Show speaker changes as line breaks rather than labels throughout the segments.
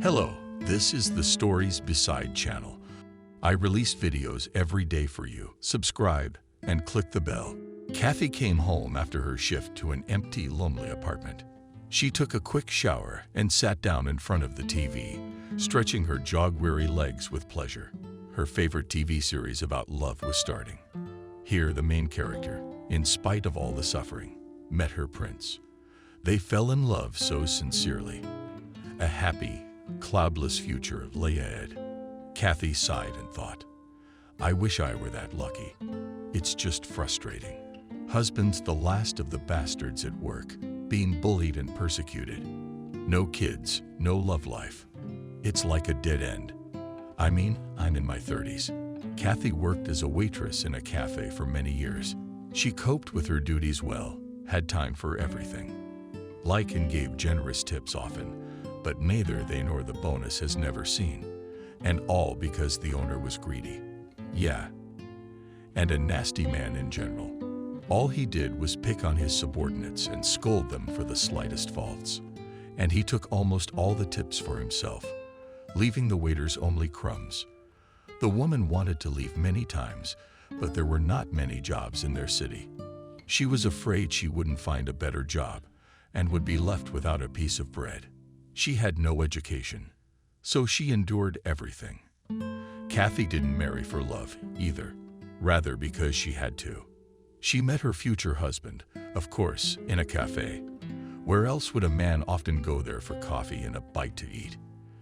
Hello, this is the Stories Beside channel. I release videos every day for you. Subscribe and click the bell. Kathy came home after her shift to an empty, lonely apartment. She took a quick shower and sat down in front of the TV, stretching her jog-weary legs with pleasure. Her favorite TV series about love was starting. Here, the main character, in spite of all the suffering, met her prince. They fell in love so sincerely. A happy, cloudless future lay ahead. Kathy sighed and thought, I wish I were that lucky. It's just frustrating. Husband's the last of the bastards at work, being bullied and persecuted. No kids, no love life. It's like a dead end. I'm in my 30s. Kathy worked as a waitress in a cafe for many years. She coped with her duties well, had time for everything. Liked and gave generous tips often, but neither they nor the bonus has never seen. And all because the owner was greedy. Yeah. And a nasty man in general. All he did was pick on his subordinates and scold them for the slightest faults. And he took almost all the tips for himself, leaving the waiters only crumbs. The woman wanted to leave many times, but there were not many jobs in their city. She was afraid she wouldn't find a better job and would be left without a piece of bread. She had no education, so she endured everything. Kathy didn't marry for love either, rather because she had to. She met her future husband, of course, in a cafe. Where else would a man often go there for coffee and a bite to eat?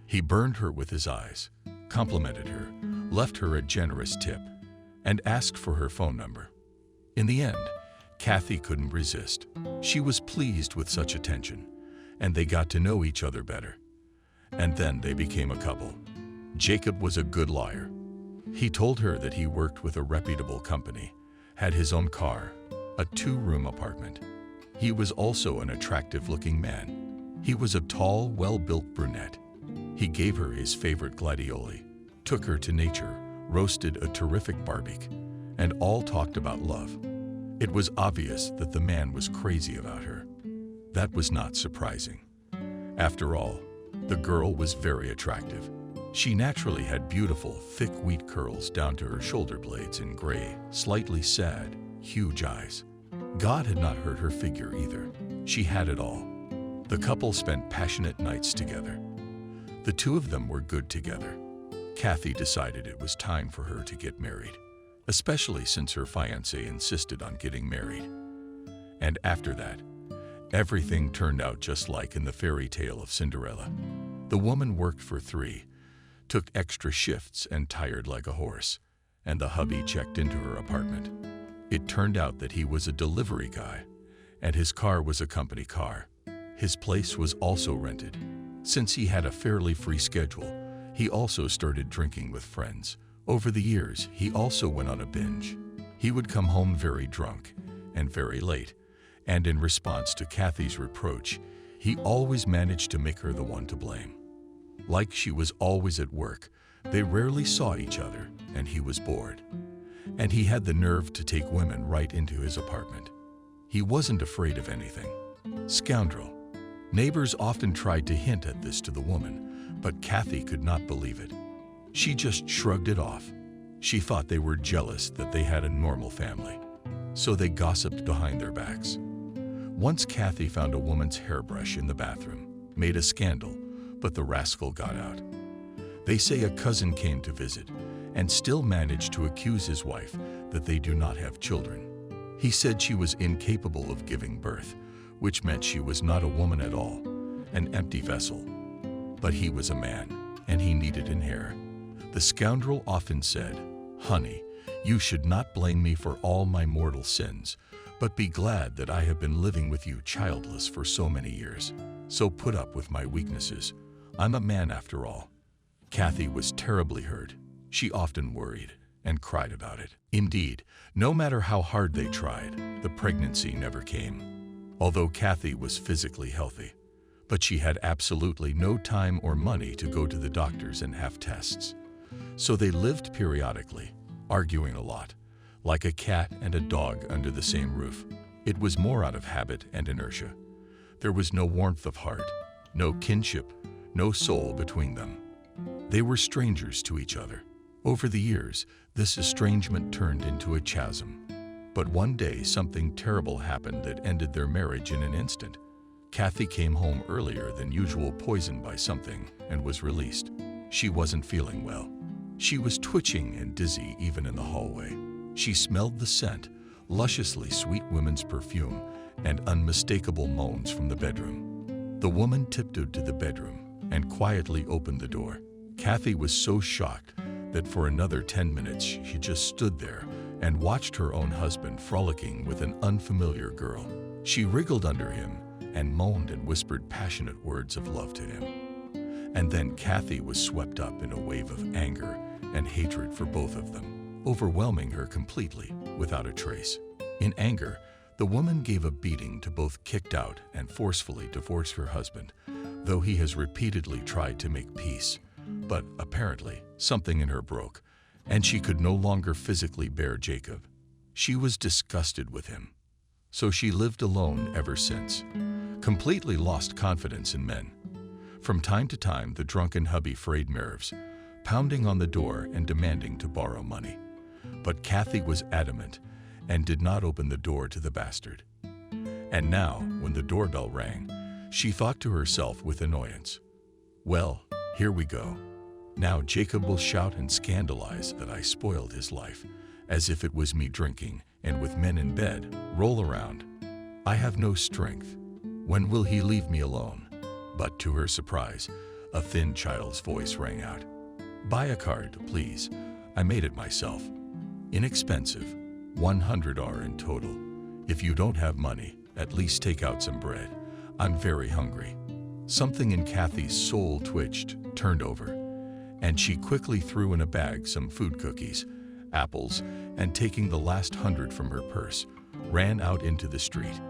He burned her with his eyes, complimented her, left her a generous tip, and asked for her phone number. In the end, Kathy couldn't resist. She was pleased with such attention, and they got to know each other better. And then they became a couple. Jacob was a good liar. He told her that he worked with a reputable company, had his own car, a 2-room apartment. He was also an attractive-looking man. He was a tall, well-built brunette. He gave her his favorite gladioli, took her to nature, roasted a terrific barbecue, and all talked about love. It was obvious that the man was crazy about her. That was not surprising. After all, the girl was very attractive. She naturally had beautiful, thick wheat curls down to her shoulder blades and gray, slightly sad, huge eyes. God had not hurt her figure either. She had it all. The couple spent passionate nights together. The two of them were good together. Kathy decided it was time for her to get married, especially since her fiancé insisted on getting married. And after that, everything turned out just like in the fairy tale of Cinderella. The woman worked for 3, took extra shifts and tired like a horse, and the hubby checked into her apartment. It turned out that he was a delivery guy, and his car was a company car. His place was also rented. Since he had a fairly free schedule, he also started drinking with friends. Over the years, he also went on a binge. He would come home very drunk and very late, and in response to Kathy's reproach, he always managed to make her the one to blame. Like she was always at work, they rarely saw each other, and he was bored. And he had the nerve to take women right into his apartment. He wasn't afraid of anything. Scoundrel. Neighbors often tried to hint at this to the woman, but Kathy could not believe it. She just shrugged it off. She thought they were jealous that they had a normal family, so they gossiped behind their backs. Once Kathy found a woman's hairbrush in the bathroom, made a scandal, but the rascal got out. They say a cousin came to visit and still managed to accuse his wife that they do not have children. He said she was incapable of giving birth, which meant she was not a woman at all, an empty vessel. But he was a man, and he needed an heir. The scoundrel often said, "Honey, you should not blame me for all my mortal sins, but be glad that I have been living with you childless for so many years. So put up with my weaknesses. I'm a man after all." Kathy was terribly hurt. She often worried and cried about it. Indeed, no matter how hard they tried, the pregnancy never came. Although Kathy was physically healthy, but she had absolutely no time or money to go to the doctors and have tests. So they lived periodically, arguing a lot, like a cat and a dog under the same roof. It was more out of habit and inertia. There was no warmth of heart, no kinship, no soul between them. They were strangers to each other. Over the years, this estrangement turned into a chasm. But one day, something terrible happened that ended their marriage in an instant. Kathy came home earlier than usual, poisoned by something, and was released. She wasn't feeling well. She was twitching and dizzy even in the hallway. She smelled the scent, lusciously sweet women's perfume, and unmistakable moans from the bedroom. The woman tiptoed to the bedroom and quietly opened the door. Kathy was so shocked that for another 10 minutes she just stood there and watched her own husband frolicking with an unfamiliar girl. She wriggled under him and moaned and whispered passionate words of love to him. And then Kathy was swept up in a wave of anger and hatred for both of them, overwhelming her completely without a trace. In anger, the woman gave a beating to both kicked out and forcefully divorced her husband, though he has repeatedly tried to make peace. But apparently, something in her broke, and she could no longer physically bear Jacob. She was disgusted with him. So she lived alone ever since, completely lost confidence in men. From time to time, the drunken hubby frayed nerves, pounding on the door and demanding to borrow money. But Kathy was adamant and did not open the door to the bastard. And now, when the doorbell rang, she thought to herself with annoyance, "Well, here we go. Now Jacob will shout and scandalize that I spoiled his life, as if it was me drinking and with men in bed, roll around. I have no strength. When will he leave me alone?" But to her surprise, a thin child's voice rang out. "Buy a card, please. I made it myself. Inexpensive, 100 are in total. If you don't have money, at least take out some bread. I'm very hungry." Something in Kathy's soul twitched, turned over, and she quickly threw in a bag some food cookies, apples, and taking the last 100 from her purse, ran out into the street.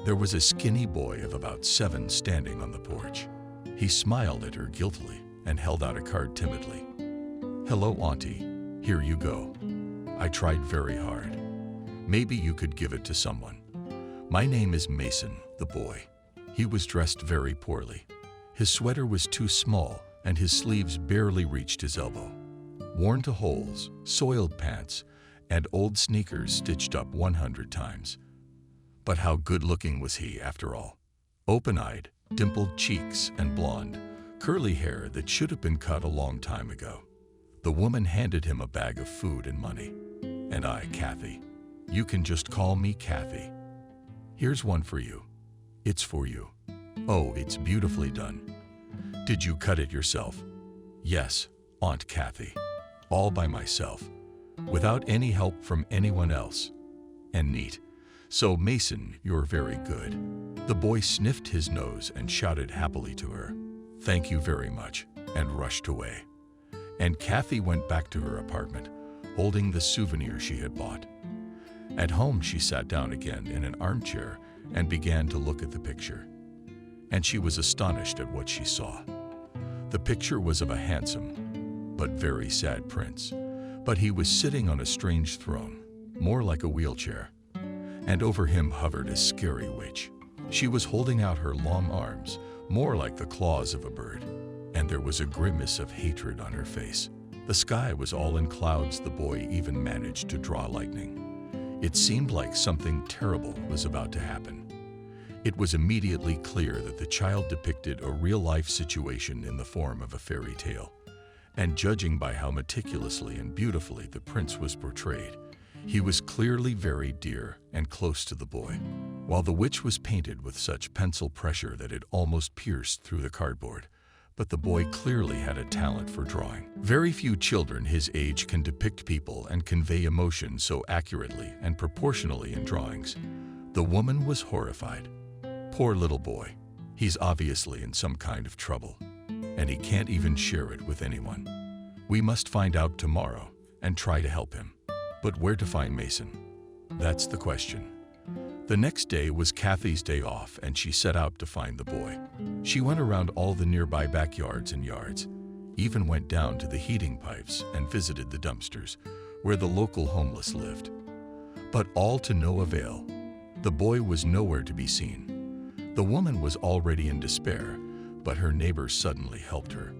There was a skinny boy of about 7 standing on the porch. He smiled at her guiltily and held out a card timidly. "Hello, Auntie. Here you go. I tried very hard. Maybe you could give it to someone. My name is Mason," the boy. He was dressed very poorly. His sweater was too small and his sleeves barely reached his elbow. Worn to holes, soiled pants, and old sneakers stitched up 100 times. But how good-looking was he, after all? Open-eyed, dimpled cheeks, and blonde, curly hair that should have been cut a long time ago. The woman handed him a bag of food and money. "And I, Kathy. You can just call me Kathy. Here's one for you. It's for you. Oh, it's beautifully done. Did you cut it yourself?" "Yes, Aunt Kathy. All by myself, without any help from anyone else. And neat. So, Mason, you're very good." The boy sniffed his nose and shouted happily to her, "Thank you very much," and rushed away. And Kathy went back to her apartment, holding the souvenir she had bought. At home, she sat down again in an armchair and began to look at the picture. And she was astonished at what she saw. The picture was of a handsome, but very sad prince, but he was sitting on a strange throne, more like a wheelchair, and over him hovered a scary witch. She was holding out her long arms, more like the claws of a bird, and there was a grimace of hatred on her face. The sky was all in clouds. The boy even managed to draw lightning. It seemed like something terrible was about to happen. It was immediately clear that the child depicted a real-life situation in the form of a fairy tale. And judging by how meticulously and beautifully the prince was portrayed, he was clearly very dear and close to the boy, while the witch was painted with such pencil pressure that it almost pierced through the cardboard. But the boy clearly had a talent for drawing. Very few children his age can depict people and convey emotion so accurately and proportionally in drawings. The woman was horrified. Poor little boy. He's obviously in some kind of trouble, and he can't even share it with anyone. We must find out tomorrow and try to help him. But where to find Mason? That's the question. The next day was Kathy's day off, and she set out to find the boy. She went around all the nearby backyards and yards, even went down to the heating pipes and visited the dumpsters, where the local homeless lived. But all to no avail. The boy was nowhere to be seen. The woman was already in despair, but her neighbor suddenly helped her.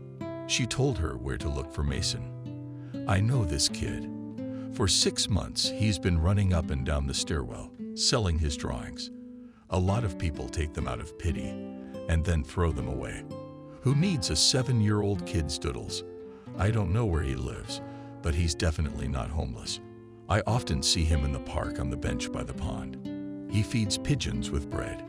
She told her where to look for Mason. I know this kid. For 6 months, he's been running up and down the stairwell, selling his drawings. A lot of people take them out of pity and then throw them away. Who needs a 7-year-old kid's doodles? I don't know where he lives, but he's definitely not homeless. I often see him in the park on the bench by the pond. He feeds pigeons with bread.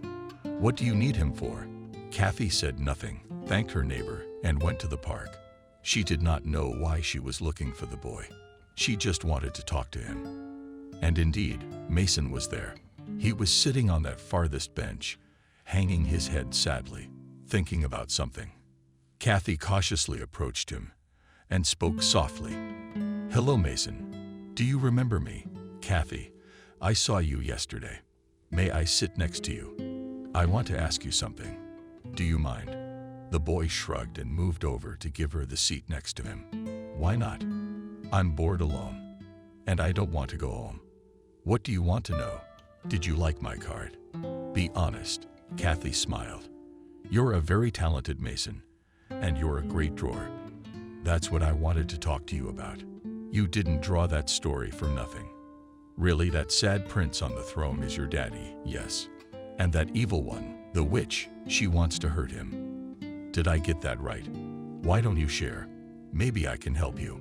What do you need him for? Kathy said nothing, thanked her neighbor, and went to the park. She did not know why she was looking for the boy. She just wanted to talk to him. And indeed, Mason was there. He was sitting on that farthest bench, hanging his head sadly, thinking about something. Kathy cautiously approached him and spoke softly. Hello, Mason. Do you remember me? Kathy, I saw you yesterday. May I sit next to you? I want to ask you something. Do you mind? The boy shrugged and moved over to give her the seat next to him. Why not? I'm bored alone, and I don't want to go home. What do you want to know? Did you like my card? Be honest. Kathy smiled. You're a very talented Mason, and you're a great drawer. That's what I wanted to talk to you about. You didn't draw that story for nothing. Really, that sad prince on the throne is your daddy, yes. And that evil one, the witch, she wants to hurt him. Did I get that right? Why don't you share? Maybe I can help you.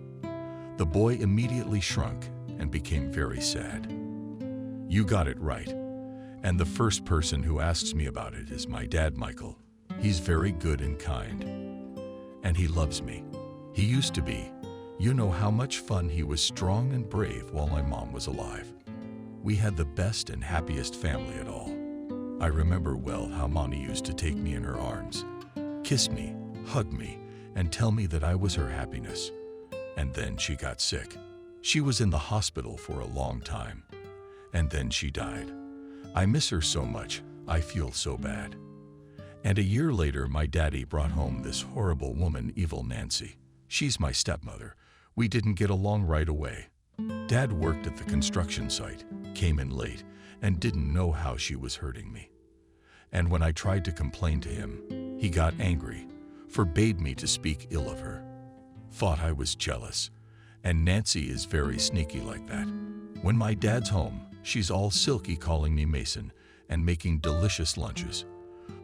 The boy immediately shrunk and became very sad. You got it right. And the first person who asks me about it is my dad, Michael. He's very good and kind. And he loves me. He used to be. You know how much fun he was, strong and brave while my mom was alive. We had the best and happiest family at all. I remember well how Mommy used to take me in her arms, kiss me, hug me, and tell me that I was her happiness. And then she got sick. She was in the hospital for a long time. And then she died. I miss her so much, I feel so bad. And a year later, my daddy brought home this horrible woman, Evil Nancy. She's my stepmother. We didn't get along right away. Dad worked at the construction site, came in late, and didn't know how she was hurting me. And when I tried to complain to him, he got angry, forbade me to speak ill of her. Thought I was jealous. And Nancy is very sneaky like that. When my dad's home, she's all silky calling me Mason and making delicious lunches.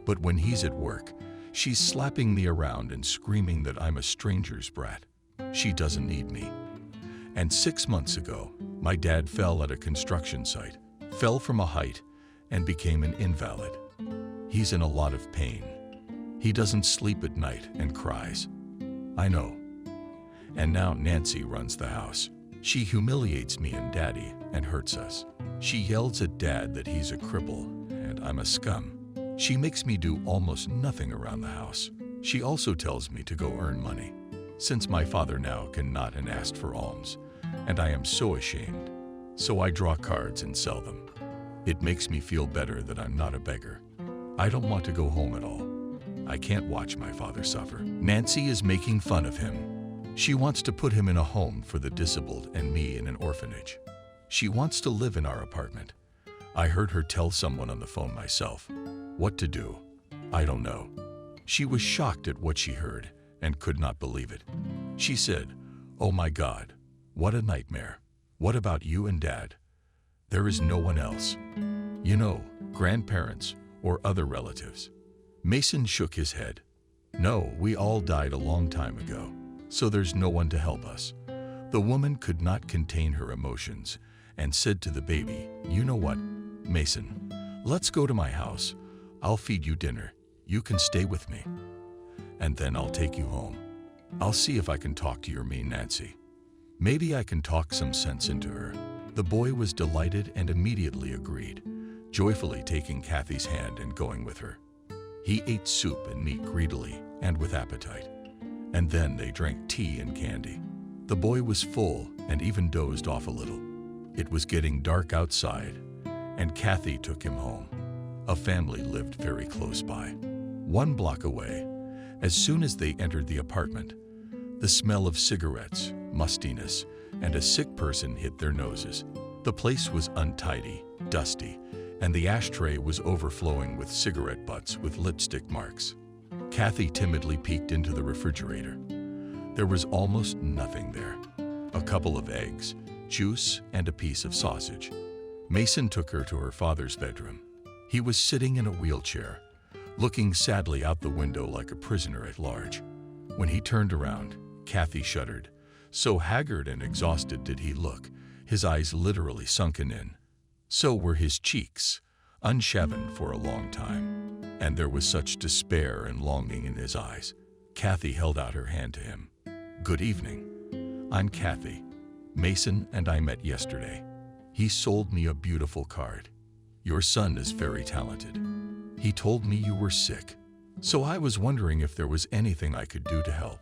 But when he's at work, she's slapping me around and screaming that I'm a stranger's brat. She doesn't need me. And 6 months ago, my dad fell at a construction site, fell from a height, and became an invalid. He's in a lot of pain. He doesn't sleep at night and cries. I know. And now Nancy runs the house. She humiliates me and Daddy and hurts us. She yells at Dad that he's a cripple and I'm a scum. She makes me do almost nothing around the house. She also tells me to go earn money, since my father now cannot and asked for alms, and I am so ashamed. So I draw cards and sell them. It makes me feel better that I'm not a beggar. I don't want to go home at all. I can't watch my father suffer. Nancy is making fun of him. She wants to put him in a home for the disabled and me in an orphanage. She wants to live in our apartment. I heard her tell someone on the phone myself. What to do? I don't know. She was shocked at what she heard and could not believe it. She said, "Oh my God, what a nightmare. What about you and Dad? There is no one else. You know, grandparents or other relatives." Mason shook his head. "No, we all died a long time ago, so there's no one to help us." The woman could not contain her emotions and said to the baby, "You know what, Mason, let's go to my house. I'll feed you dinner. You can stay with me. And then I'll take you home. I'll see if I can talk to your mean Nancy. Maybe I can talk some sense into her." The boy was delighted and immediately agreed, joyfully taking Kathy's hand and going with her. He ate soup and meat greedily and with appetite. And then they drank tea and candy. The boy was full and even dozed off a little. It was getting dark outside, and Kathy took him home. A family lived very close by, 1 block away. As soon as they entered the apartment, the smell of cigarettes, mustiness, and a sick person hit their noses. The place was untidy, dusty, and the ashtray was overflowing with cigarette butts with lipstick marks. Kathy timidly peeked into the refrigerator. There was almost nothing there. A couple of eggs, juice, and a piece of sausage. Mason took her to her father's bedroom. He was sitting in a wheelchair, looking sadly out the window like a prisoner at large. When he turned around, Kathy shuddered. So haggard and exhausted did he look, his eyes literally sunken in. So were his cheeks, unshaven for a long time. And there was such despair and longing in his eyes. Kathy held out her hand to him. "Good evening. I'm Kathy. Mason and I met yesterday. He sold me a beautiful card. Your son is very talented. He told me you were sick, so I was wondering if there was anything I could do to help.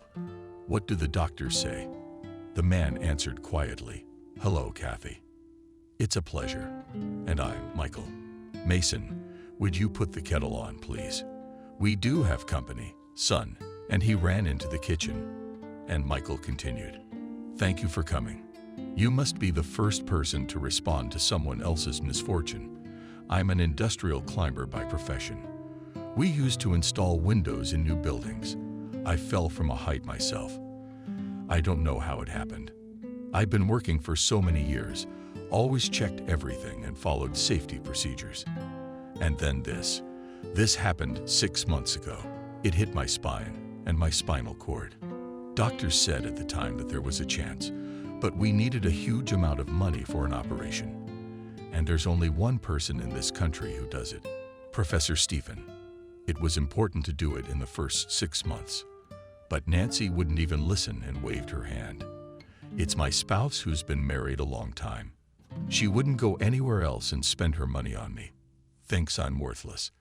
What do the doctors say?" The man answered quietly, "Hello, Kathy. It's a pleasure. And I'm Michael. Mason, would you put the kettle on, please? We do have company, son." And he ran into the kitchen. And Michael continued, "Thank you for coming. You must be the first person to respond to someone else's misfortune. I'm an industrial climber by profession. We used to install windows in new buildings. I fell from a height myself. I don't know how it happened. I've been working for so many years, always checked everything and followed safety procedures. And then this happened 6 months ago. It hit my spine and my spinal cord. Doctors said at the time that there was a chance, but we needed a huge amount of money for an operation. And there's only one person in this country who does it, Professor Stephen. It was important to do it in the first 6 months. But Nancy wouldn't even listen and waved her hand. It's my spouse who's been married a long time. She wouldn't go anywhere else and spend her money on me. Thinks I'm worthless.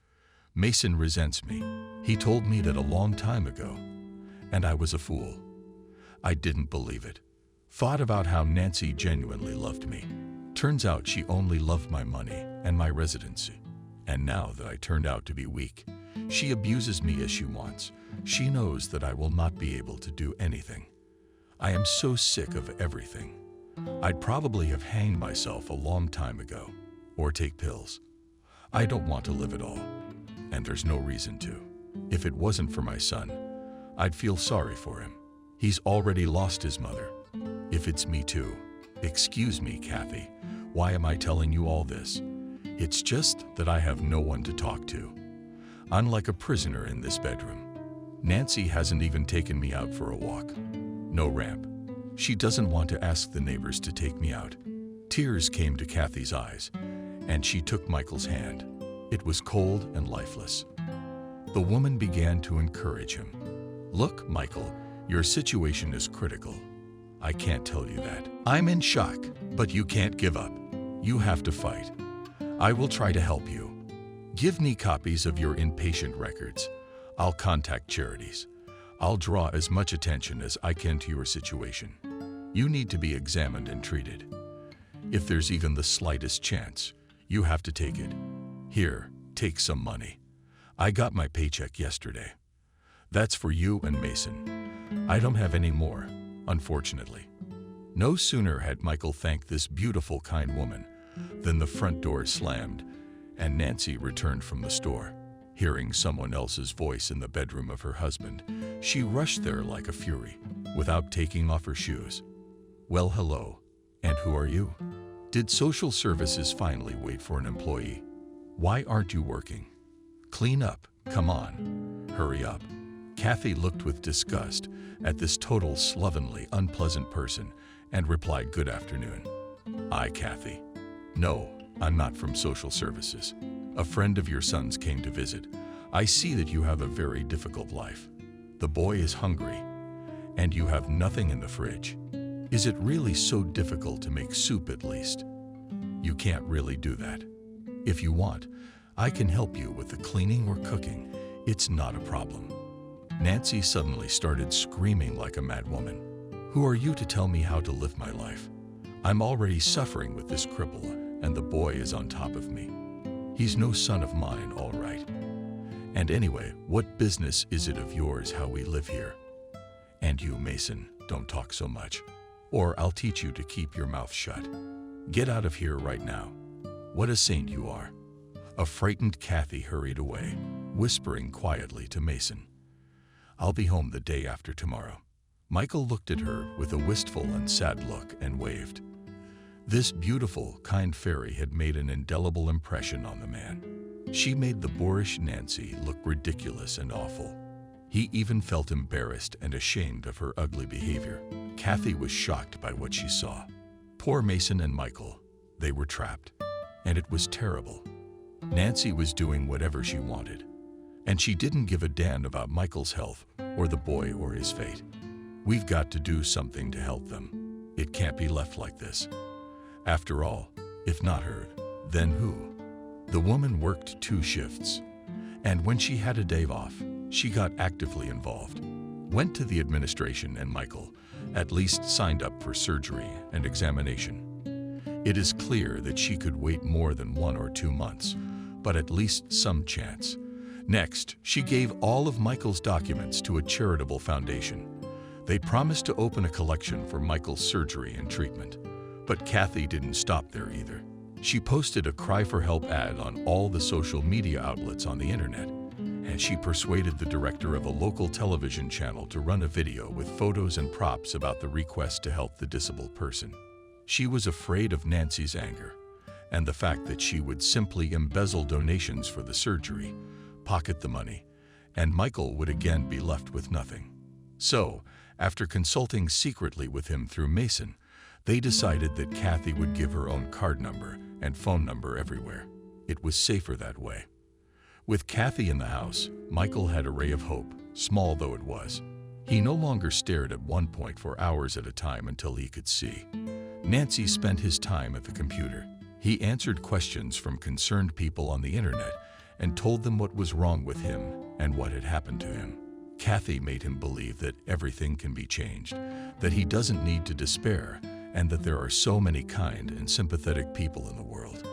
Mason resents me. He told me that a long time ago, and I was a fool. I didn't believe it. Thought about how Nancy genuinely loved me. Turns out she only loved my money and my residency. And now that I turned out to be weak, she abuses me as she wants. She knows that I will not be able to do anything. I am so sick of everything. I'd probably have hanged myself a long time ago, or take pills. I don't want to live at all, and there's no reason to. If it wasn't for my son, I'd feel sorry for him. He's already lost his mother. If it's me too. Excuse me, Kathy. Why am I telling you all this? It's just that I have no one to talk to. I'm like a prisoner in this bedroom. Nancy hasn't even taken me out for a walk. No ramp. She doesn't want to ask the neighbors to take me out. Tears came to Kathy's eyes, and she took Michael's hand. It was cold and lifeless. The woman began to encourage him. "Look, Michael, your situation is critical. I can't tell you that. I'm in shock, but you can't give up. You have to fight. I will try to help you. Give me copies of your inpatient records. I'll contact charities. I'll draw as much attention as I can to your situation. You need to be examined and treated. If there's even the slightest chance, you have to take it. Here, take some money. I got my paycheck yesterday. That's for you and Mason. I don't have any more, unfortunately." No sooner had Michael thanked this beautiful, kind woman than the front door slammed, and Nancy returned from the store. Hearing someone else's voice in the bedroom of her husband, she rushed there like a fury, without taking off her shoes. "Well, hello. And who are you? Did social services finally wait for an employee? Why aren't you working? Clean up, come on. Hurry up." Kathy looked with disgust at this total slovenly, unpleasant person and replied, "Good afternoon. I, Kathy. No, I'm not from social services. A friend of your son's came to visit. I see that you have a very difficult life. The boy is hungry, and you have nothing in the fridge. Is it really so difficult to make soup at least? You can't really do that. If you want, I can help you with the cleaning or cooking. It's not a problem." Nancy suddenly started screaming like a mad woman. "Who are you to tell me how to live my life? I'm already suffering with this cripple, and the boy is on top of me. He's no son of mine, all right. And anyway, what business is it of yours how we live here? And you, Mason, don't talk so much, or I'll teach you to keep your mouth shut. Get out of here right now. What a saint you are." A frightened Kathy hurried away, whispering quietly to Mason, I'll be home the day after tomorrow." Michael looked at her with a wistful and sad look and waved. This beautiful, kind fairy had made an indelible impression on the man. She made the boorish Nancy look ridiculous and awful. He even felt embarrassed and ashamed of her ugly behavior. Kathy was shocked by what she saw. Poor Mason and Michael, they were trapped. And it was terrible. Nancy was doing whatever she wanted. And she didn't give a damn about Michael's health or the boy or his fate. We've got to do something to help them. It can't be left like this. After all, if not her, then who? The woman worked 2 shifts. And when she had a day off, she got actively involved. Went to the administration, and Michael at least signed up for surgery and examination. It is clear that she could wait more than 1 or 2 months, but at least some chance. Next, she gave all of Michael's documents to a charitable foundation. They promised to open a collection for Michael's surgery and treatment. But Kathy didn't stop there either. She posted a cry for help ad on all the social media outlets on the internet, and she persuaded the director of a local television channel to run a video with photos and props about the request to help the disabled person. She was afraid of Nancy's anger and the fact that she would simply embezzle donations for the surgery, pocket the money, and Michael would again be left with nothing. So, after consulting secretly with him through Mason, they decided that Kathy would give her own card number and phone number everywhere. It was safer that way. With Kathy in the house, Michael had a ray of hope, small though it was. He no longer stared at one point for hours at a time until he could see. Nancy spent his time at the computer. He answered questions from concerned people on the internet and told them what was wrong with him and what had happened to him. Kathy made him believe that everything can be changed, that he doesn't need to despair, and that there are so many kind and sympathetic people in the world.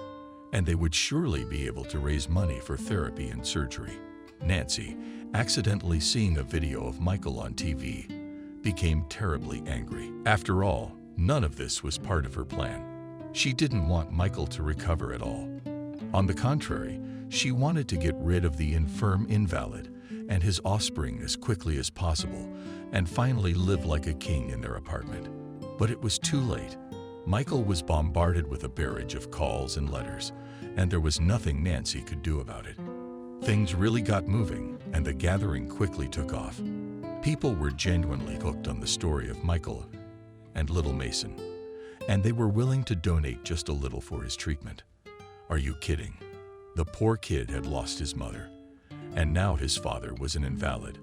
And they would surely be able to raise money for therapy and surgery. Nancy, accidentally seeing a video of Michael on TV, became terribly angry. After all, none of this was part of her plan. She didn't want Michael to recover at all. On the contrary, she wanted to get rid of the infirm invalid and his offspring as quickly as possible and finally live like a king in their apartment. But it was too late. Michael was bombarded with a barrage of calls and letters, and there was nothing Nancy could do about it. Things really got moving, and the gathering quickly took off. People were genuinely hooked on the story of Michael and little Mason, and they were willing to donate just a little for his treatment. Are you kidding? The poor kid had lost his mother, and now his father was an invalid,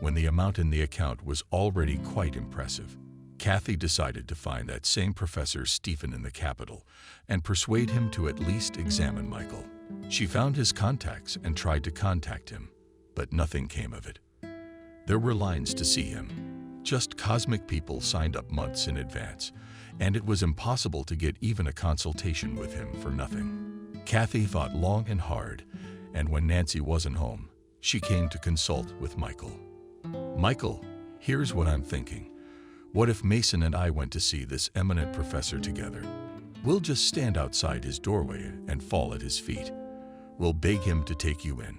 when the amount in the account was already quite impressive. Kathy decided to find that same Professor Stephen in the capital and persuade him to at least examine Michael. She found his contacts and tried to contact him, but nothing came of it. There were lines to see him. Just cosmic people signed up months in advance, and it was impossible to get even a consultation with him for nothing. Kathy thought long and hard, and when Nancy wasn't home, she came to consult with Michael. "Michael, here's what I'm thinking. What if Mason and I went to see this eminent professor together? We'll just stand outside his doorway and fall at his feet. We'll beg him to take you in.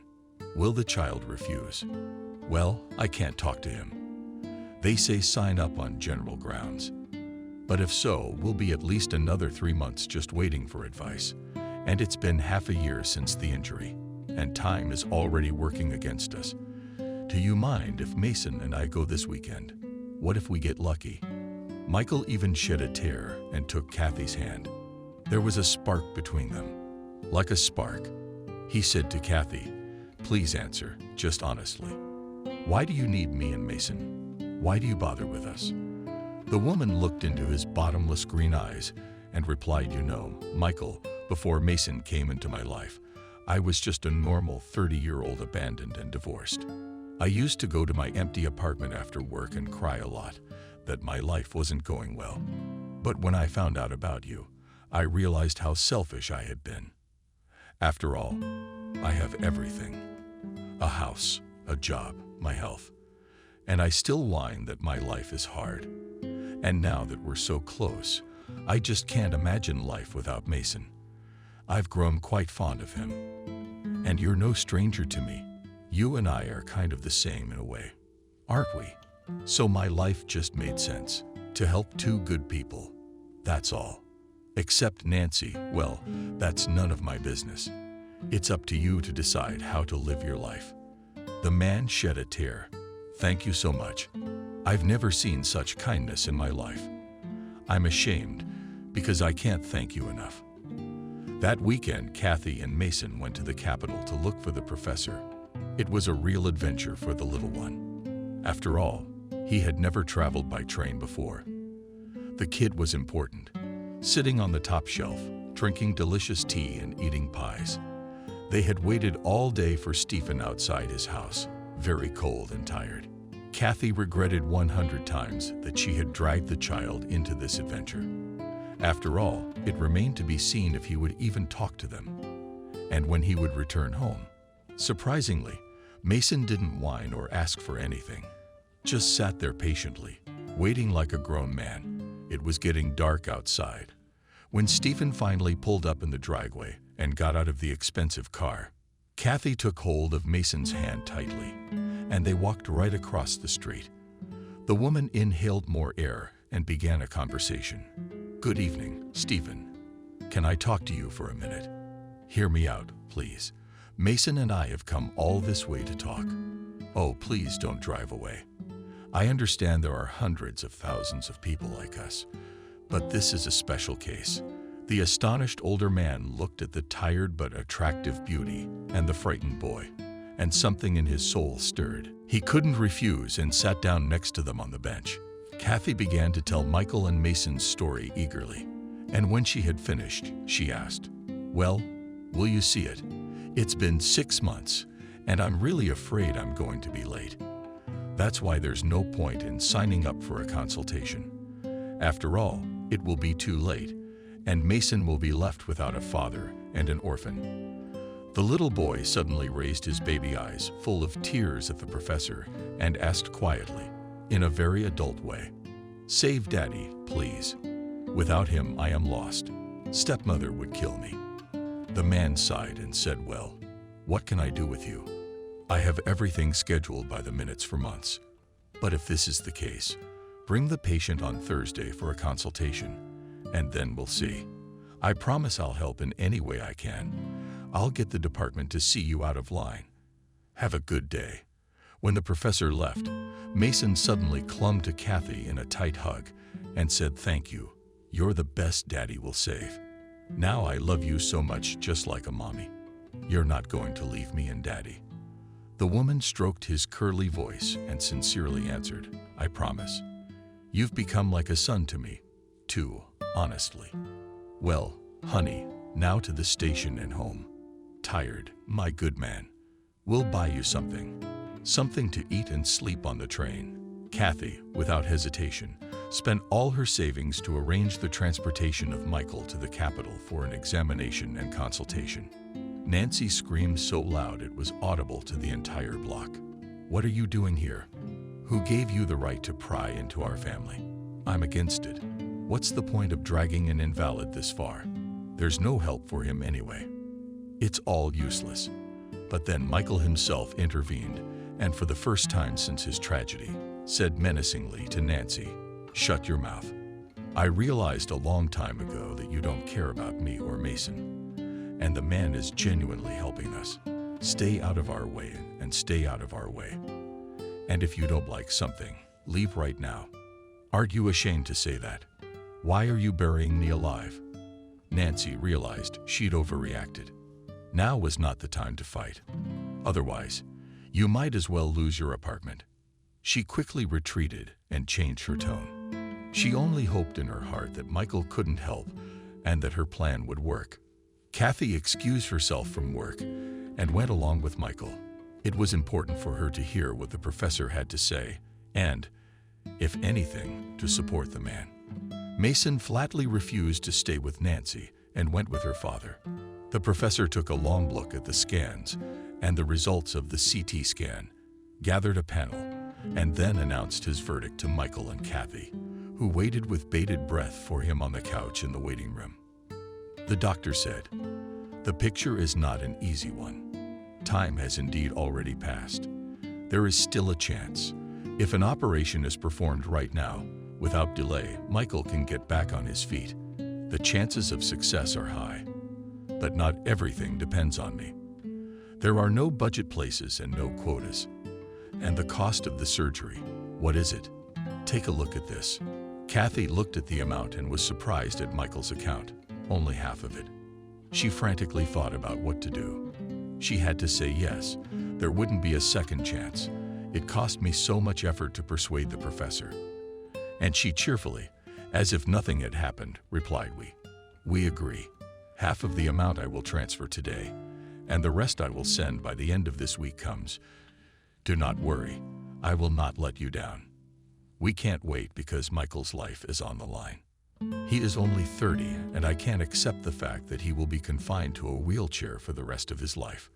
Will the child refuse? Well, I can't talk to him. They say sign up on general grounds. But if so, we'll be at least another 3 months just waiting for advice. And it's been half a year since the injury, and time is already working against us. Do you mind if Mason and I go this weekend? What if we get lucky?" Michael even shed a tear and took Kathy's hand. There was a spark between them. Like a spark, he said to Kathy, "Please answer, just honestly. Why do you need me and Mason? Why do you bother with us?" The woman looked into his bottomless green eyes and replied, "You know, Michael, before Mason came into my life, I was just a normal 30-year-old abandoned and divorced. I used to go to my empty apartment after work and cry a lot that my life wasn't going well. But when I found out about you, I realized how selfish I had been. After all, I have everything. A house, a job, my health. And I still whine that my life is hard. And now that we're so close, I just can't imagine life without Mason. I've grown quite fond of him. And you're no stranger to me. You and I are kind of the same in a way. aren't we? So my life just made sense. To help two good people. That's all. Except Nancy, well, that's none of my business. It's up to you to decide how to live your life. The man shed a tear. Thank you so much. I've never seen such kindness in my life. I'm ashamed because I can't thank you enough. That weekend, Kathy and Mason went to the Capitol to look for the professor. It was a real adventure for the little one. After all, he had never traveled by train before. The kid was important, sitting on the top shelf, drinking delicious tea and eating pies. They had waited all day for Stephen outside his house, very cold and tired. Kathy regretted 100 times that she had dragged the child into this adventure. After all, it remained to be seen if he would even talk to them, and when he would return home. Surprisingly, Mason didn't whine or ask for anything, just sat there patiently, waiting like a grown man. It was getting dark outside. When Stephen finally pulled up in the driveway and got out of the expensive car, Kathy took hold of Mason's hand tightly, and they walked right across the street. The woman inhaled more air and began a conversation. Good evening, Stephen. Can I talk to you for a minute? Hear me out, please. Mason and I have come all this way to talk. Oh, please don't drive away. I understand there are hundreds of thousands of people like us, but this is a special case. The astonished older man looked at the tired but attractive beauty and the frightened boy, and something in his soul stirred. He couldn't refuse and sat down next to them on the bench. Kathy began to tell Michael and Mason's story eagerly, and when she had finished, she asked, "Well, will you see it? It's been 6 months, and I'm really afraid I'm going to be late. That's why there's no point in signing up for a consultation. After all, it will be too late, and Mason will be left without a father and an orphan." The little boy suddenly raised his baby eyes full of tears at the professor and asked quietly, in a very adult way, "Save Daddy, please. Without him, I am lost. Stepmother would kill me." The man sighed and said, "Well, what can I do with you? I have everything scheduled by the minutes for months. But if this is the case, bring the patient on Thursday for a consultation, and then we'll see. I promise I'll help in any way I can. I'll get the department to see you out of line. Have a good day." When the professor left, Mason suddenly clung to Kathy in a tight hug and said, "Thank you. You're the best Daddy will save. Now I love you so much, just like a mommy. You're not going to leave me and Daddy." The woman stroked his curly voice and sincerely answered, "I promise. You've become like a son to me, too, honestly." "Well, honey, now to the station and home. Tired, my good man. We'll buy you something. Something to eat and sleep on the train." Kathy, without hesitation, spent all her savings to arrange the transportation of Michael to the Capitol for an examination and consultation. Nancy screamed so loud it was audible to the entire block. "What are you doing here? Who gave you the right to pry into our family? I'm against it. What's the point of dragging an invalid this far? There's no help for him anyway. It's all useless." But then Michael himself intervened, and for the first time since his tragedy, said menacingly to Nancy, "Shut your mouth. I realized a long time ago that you don't care about me or Mason, and the man is genuinely helping us. Stay out of our way and stay out of our way. And if you don't like something, leave right now. Aren't you ashamed to say that? Why are you burying me alive?" Nancy realized she'd overreacted. Now was not the time to fight. Otherwise, you might as well lose your apartment. She quickly retreated and changed her tone. She only hoped in her heart that Michael couldn't help and that her plan would work. Kathy excused herself from work and went along with Michael. It was important for her to hear what the professor had to say and, if anything, to support the man. Mason flatly refused to stay with Nancy and went with her father. The professor took a long look at the scans and the results of the CT scan, gathered a panel, and then announced his verdict to Michael and Kathy, who waited with bated breath for him on the couch in the waiting room. The doctor said, "The picture is not an easy one. Time has indeed already passed. There is still a chance, If an operation is performed right now, without delay, Michael can get back on his feet. The chances of success are high. But not everything depends on me. There are no budget places and no quotas. And the cost of the surgery, what is it? Take a look at this. Kathy looked at the amount and was surprised at Michael's account. Only half of it. She frantically thought about what to do. She had to say yes. There wouldn't be a second chance. It cost me so much effort to persuade the professor. And she cheerfully, as if nothing had happened, replied, We agree. Half of the amount I will transfer today, and the rest I will send by the end of this week comes. Do not worry. I will not let you down. We can't wait because Michael's life is on the line. He is only 30, and I can't accept the fact that he will be confined to a wheelchair for the rest of his life.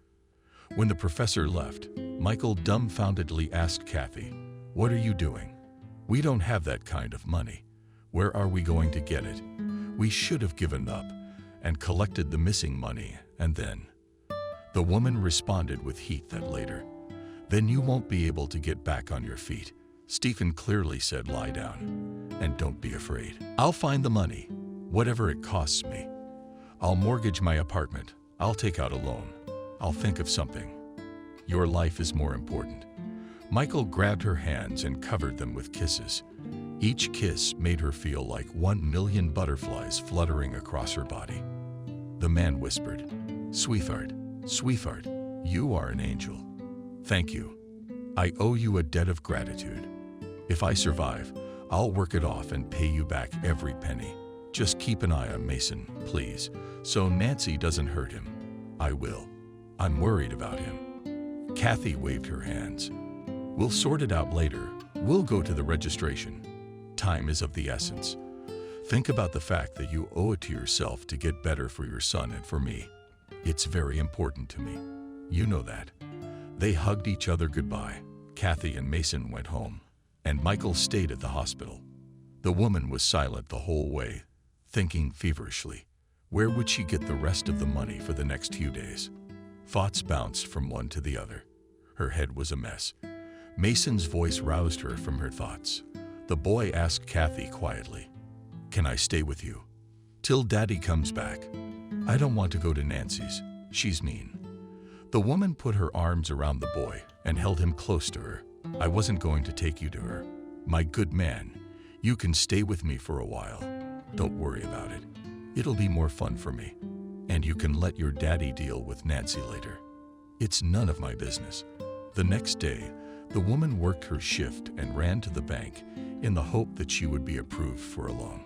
When the professor left, Michael dumbfoundedly asked Kathy, What are you doing? We don't have that kind of money. Where are we going to get it? We should have given up and collected the missing money, and then. The woman responded with heat that later. Then you won't be able to get back on your feet. Stephen clearly said, Lie down, and don't be afraid. I'll find the money, whatever it costs me. I'll mortgage my apartment. I'll take out a loan. I'll think of something. Your life is more important. Michael grabbed her hands and covered them with kisses. Each kiss made her feel like 1,000,000 butterflies fluttering across her body. The man whispered, Sweetheart, sweetheart, you are an angel. Thank you. I owe you a debt of gratitude. If I survive, I'll work it off and pay you back every penny. Just keep an eye on Mason, please, so Nancy doesn't hurt him. I will. I'm worried about him. Kathy waved her hands. We'll sort it out later. We'll go to the registration. Time is of the essence. Think about the fact that you owe it to yourself to get better for your son and for me. It's very important to me. You know that. They hugged each other goodbye. Kathy and Mason went home, and Michael stayed at the hospital. The woman was silent the whole way, thinking feverishly, where would she get the rest of the money for the next few days? Thoughts bounced from one to the other. Her head was a mess. Mason's voice roused her from her thoughts. The boy asked Kathy quietly, Can I stay with you? Till Daddy comes back. I don't want to go to Nancy's. She's mean. The woman put her arms around the boy and held him close to her. I wasn't going to take you to her. My good man, you can stay with me for a while. Don't worry about it. It'll be more fun for me. And you can let your daddy deal with Nancy later. It's none of my business. The next day, the woman worked her shift and ran to the bank in the hope that she would be approved for a loan.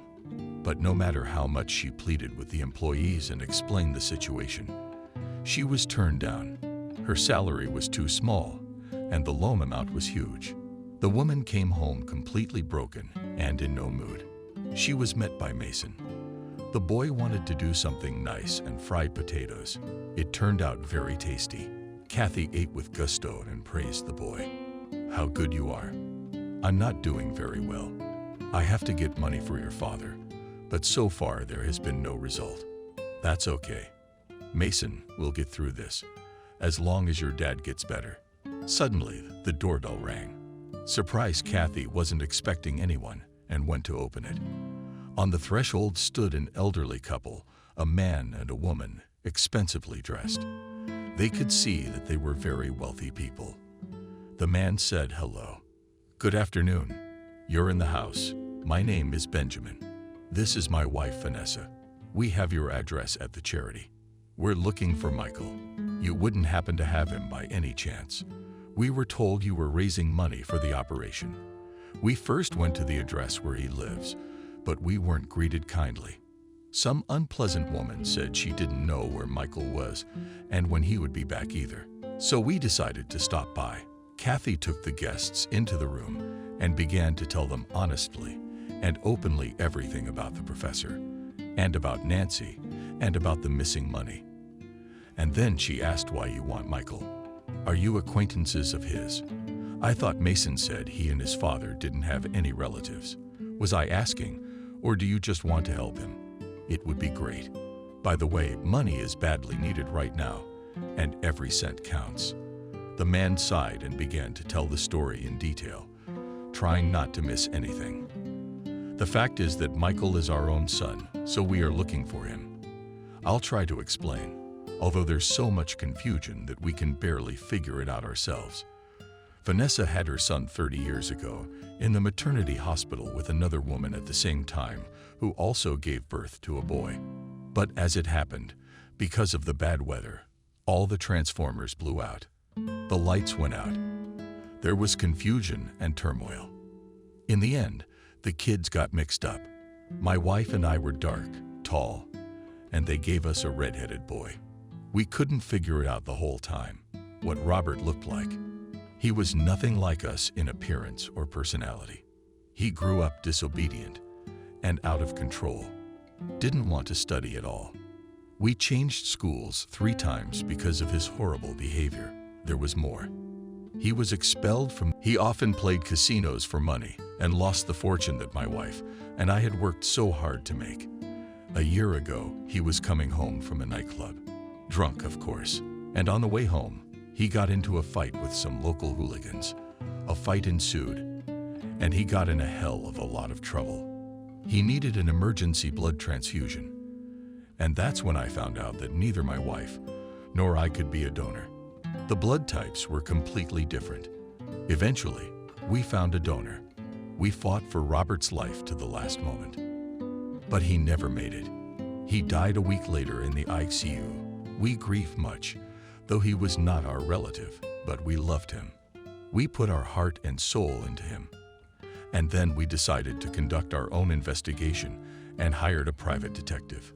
But no matter how much she pleaded with the employees and explained the situation, she was turned down. Her salary was too small, and the loan amount was huge. The woman came home completely broken and in no mood. She was met by Mason. The boy wanted to do something nice and fried potatoes. It turned out very tasty. Kathy ate with gusto and praised the boy. How good you are. I'm not doing very well. I have to get money for your father, but so far there has been no result. That's okay. Mason, we'll get through this, as long as your dad gets better. Suddenly, the doorbell rang. Surprised Kathy wasn't expecting anyone and went to open it. On the threshold stood an elderly couple, a man and a woman, expensively dressed. They could see that they were very wealthy people. The man said hello. Good afternoon. You're in the house. My name is Benjamin. This is my wife, Vanessa. We have your address at the charity. We're looking for Michael. You wouldn't happen to have him by any chance. We were told you were raising money for the operation. We first went to the address where he lives, but we weren't greeted kindly. Some unpleasant woman said she didn't know where Michael was and when he would be back either. So we decided to stop by. Kathy took the guests into the room and began to tell them honestly and openly everything about the professor, and about Nancy, and about the missing money. And then she asked why you want Michael. Are you acquaintances of his? I thought Mason said he and his father didn't have any relatives. Was I asking, or do you just want to help him? It would be great. By the way, money is badly needed right now, and every cent counts. The man sighed and began to tell the story in detail. trying not to miss anything. The fact is that Michael is our own son, so we are looking for him. I'll try to explain, although there's so much confusion that we can barely figure it out ourselves. Vanessa had her son 30 years ago in the maternity hospital with another woman at the same time who also gave birth to a boy. But as it happened, because of the bad weather, all the transformers blew out. The lights went out. There was confusion and turmoil. In the end, the kids got mixed up. My wife and I were dark, tall, and they gave us a red-headed boy. We couldn't figure it out the whole time, what Robert looked like. He was nothing like us in appearance or personality. He grew up disobedient and out of control, didn't want to study at all. We changed schools 3 times because of his horrible behavior. There was more. He was expelled from. He often played casinos for money and lost the fortune that my wife and I had worked so hard to make. A year ago, he was coming home from a nightclub, drunk of course, and on the way home, he got into a fight with some local hooligans. A fight ensued, and he got in a hell of a lot of trouble. He needed an emergency blood transfusion, and that's when I found out that neither my wife nor I could be a donor. The blood types were completely different. Eventually, we found a donor. We fought for Robert's life to the last moment, but he never made it. He died a week later in the ICU. We grieved much, though he was not our relative, but we loved him. We put our heart and soul into him. And then we decided to conduct our own investigation and hired a private detective.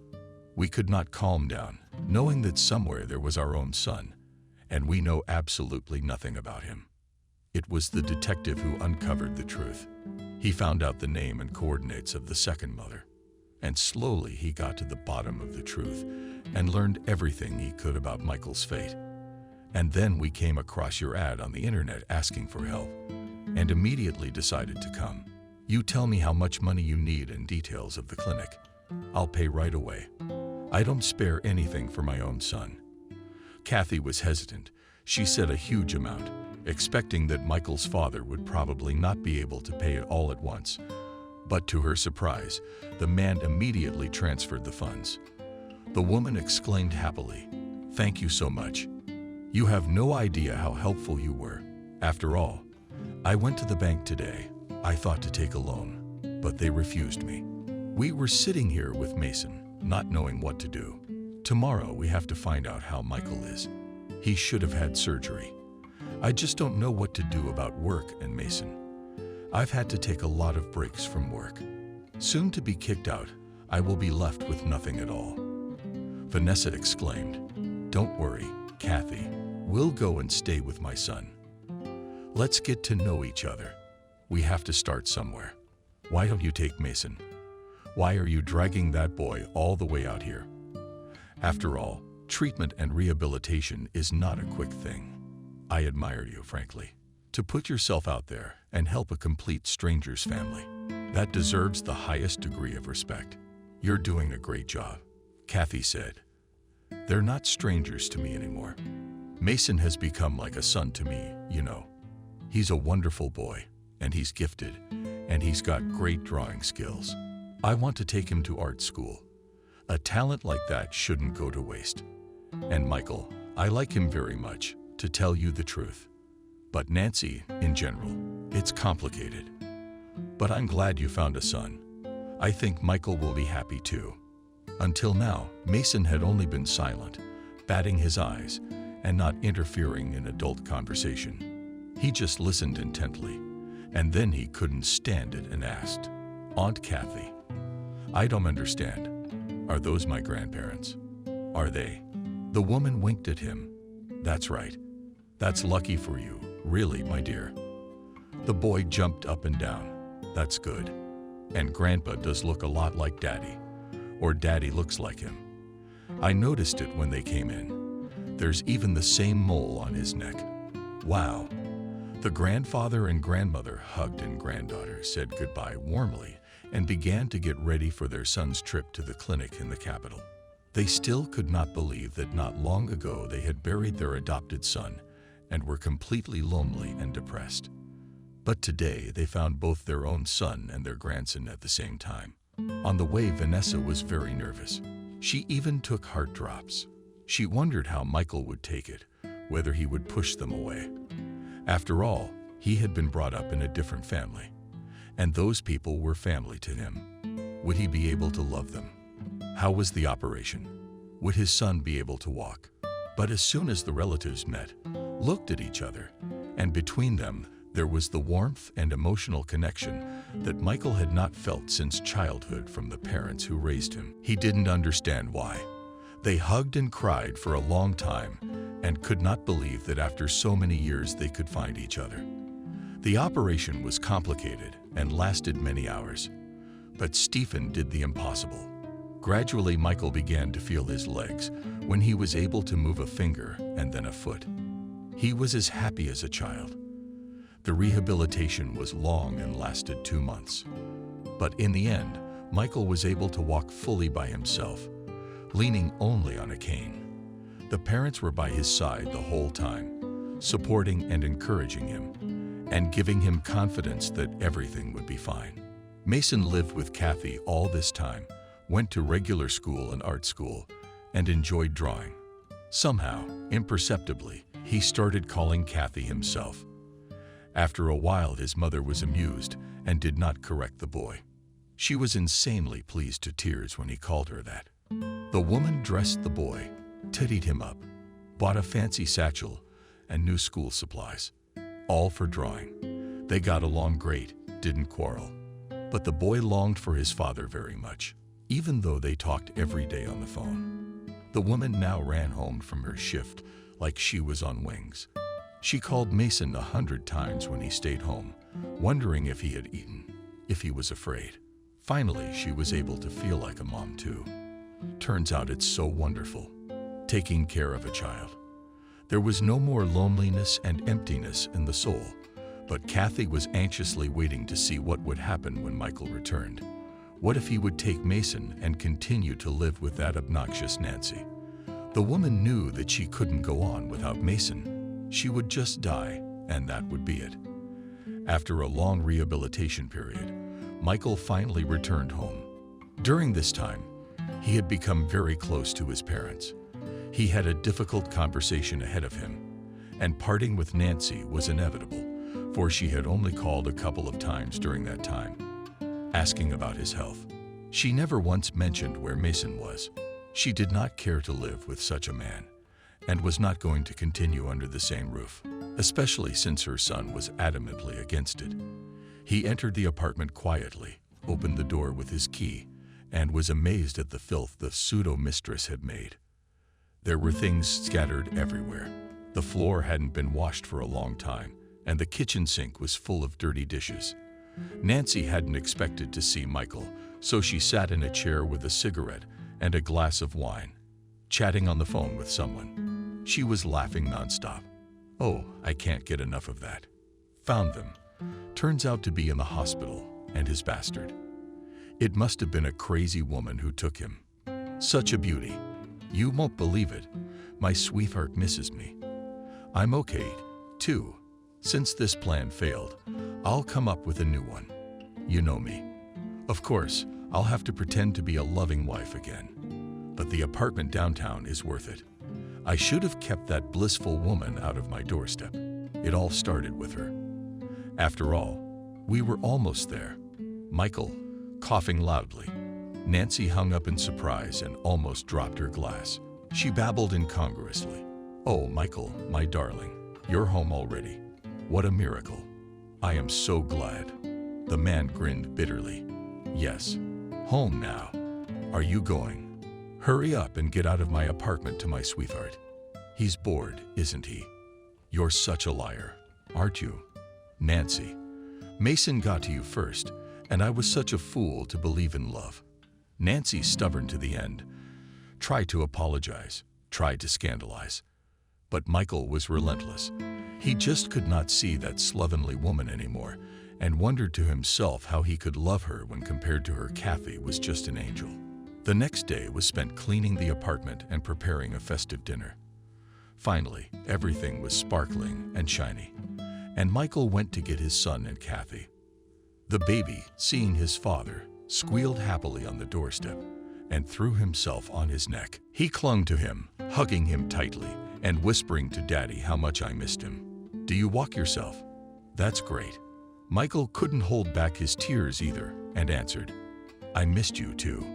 We could not calm down, knowing that somewhere there was our own son, and we know absolutely nothing about him. It was the detective who uncovered the truth. He found out the name and coordinates of the second mother, and slowly he got to the bottom of the truth and learned everything he could about Michael's fate. And then we came across your ad on the internet asking for help, and immediately decided to come. You tell me how much money you need and details of the clinic. I'll pay right away. I don't spare anything for my own son. Kathy was hesitant. She said a huge amount, expecting that Michael's father would probably not be able to pay it all at once. But to her surprise, the man immediately transferred the funds. The woman exclaimed happily, "Thank you so much. You have no idea how helpful you were. After all, I went to the bank today. I thought to take a loan, but they refused me." We were sitting here with Mason, not knowing what to do. Tomorrow we have to find out how Michael is. He should have had surgery. I just don't know what to do about work and Mason. I've had to take a lot of breaks from work. Soon to be kicked out, I will be left with nothing at all. Vanessa exclaimed, "Don't worry, Kathy. We'll go and stay with my son. Let's get to know each other. We have to start somewhere. Why don't you take Mason? Why are you dragging that boy all the way out here? After all, treatment and rehabilitation is not a quick thing. I admire you, frankly. To put yourself out there and help a complete stranger's family, that deserves the highest degree of respect. You're doing a great job," Kathy said. "They're not strangers to me anymore. Mason has become like a son to me, you know. He's a wonderful boy, and he's gifted, and he's got great drawing skills. I want to take him to art school. A talent like that shouldn't go to waste. And Michael, I like him very much, to tell you the truth. But Nancy, in general, it's complicated. But I'm glad you found a son. I think Michael will be happy too." Until now, Mason had only been silent, batting his eyes, and not interfering in adult conversation. He just listened intently, and then he couldn't stand it and asked, "Aunt Kathy, I don't understand. Are those my grandparents? Are they?" The woman winked at him. "That's right. That's lucky for you, really, my dear." The boy jumped up and down. "That's good. And Grandpa does look a lot like Daddy, or Daddy looks like him. I noticed it when they came in. There's even the same mole on his neck. Wow." The grandfather and grandmother hugged, and granddaughter said goodbye warmly and began to get ready for their son's trip to the clinic in the capital. They still could not believe that not long ago they had buried their adopted son and were completely lonely and depressed. But today they found both their own son and their grandson at the same time. On the way, Vanessa was very nervous. She even took heart drops. She wondered how Michael would take it, whether he would push them away. After all, he had been brought up in a different family, and those people were family to him. Would he be able to love them? How was the operation? Would his son be able to walk? But as soon as the relatives met, looked at each other, and between them there was the warmth and emotional connection that Michael had not felt since childhood from the parents who raised him. He didn't understand why. They hugged and cried for a long time and could not believe that after so many years they could find each other. The operation was complicated and lasted many hours, but Stephen did the impossible. Gradually, Michael began to feel his legs when he was able to move a finger and then a foot. He was as happy as a child. The rehabilitation was long and lasted 2 months. But in the end, Michael was able to walk fully by himself, leaning only on a cane. The parents were by his side the whole time, supporting and encouraging him, and giving him confidence that everything would be fine. Mason lived with Kathy all this time, went to regular school and art school, and enjoyed drawing. Somehow, imperceptibly, he started calling Kathy himself. After a while, his mother was amused and did not correct the boy. She was insanely pleased to tears when he called her that. The woman dressed the boy, tittied him up, bought a fancy satchel and new school supplies, all for drawing. They got along great, didn't quarrel. But the boy longed for his father very much, even though they talked every day on the phone. The woman now ran home from her shift like she was on wings. She called Mason 100 times when he stayed home, wondering if he had eaten, if he was afraid. Finally, she was able to feel like a mom too. Turns out it's so wonderful, taking care of a child. There was no more loneliness and emptiness in the soul, but Kathy was anxiously waiting to see what would happen when Michael returned. What if he would take Mason and continue to live with that obnoxious Nancy? The woman knew that she couldn't go on without Mason. She would just die, and that would be it. After a long rehabilitation period, Michael finally returned home. During this time, he had become very close to his parents. He had a difficult conversation ahead of him, and parting with Nancy was inevitable, for she had only called a couple of times during that time, asking about his health. She never once mentioned where Mason was. She did not care to live with such a man, and was not going to continue under the same roof, especially since her son was adamantly against it. He entered the apartment quietly, opened the door with his key, and was amazed at the filth the pseudo-mistress had made. There were things scattered everywhere. The floor hadn't been washed for a long time, and the kitchen sink was full of dirty dishes. Nancy hadn't expected to see Michael, so she sat in a chair with a cigarette and a glass of wine, chatting on the phone with someone. She was laughing nonstop. Oh, I can't get enough of that. Found them. Turns out to be in the hospital, and his bastard. It must have been a crazy woman who took him. Such a beauty. You won't believe it. My sweetheart misses me. I'm okay, too. Since this plan failed, I'll come up with a new one. You know me. Of course, I'll have to pretend to be a loving wife again. But the apartment downtown is worth it. I should have kept that blissful woman out of my doorstep. It all started with her. After all, we were almost there. Michael, coughing loudly. Nancy hung up in surprise and almost dropped her glass. She babbled incongruously. Oh, Michael, my darling, you're home already. What a miracle. I am so glad. The man grinned bitterly. Yes, home now. Are you going? Hurry up and get out of my apartment to my sweetheart. He's bored, isn't he? You're such a liar, aren't you? Nancy, Mason got to you first, and I was such a fool to believe in love. Nancy, stubborn to the end, tried to apologize, tried to scandalize. But Michael was relentless. He just could not see that slovenly woman anymore, and wondered to himself how he could love her when compared to her. Kathy was just an angel. The next day was spent cleaning the apartment and preparing a festive dinner. Finally, everything was sparkling and shiny, and Michael went to get his son and Kathy. The baby, seeing his father, squealed happily on the doorstep and threw himself on his neck. He clung to him, hugging him tightly and whispering to Daddy how much I missed him. "Do you walk yourself? That's great." Michael couldn't hold back his tears either and answered, "I missed you too.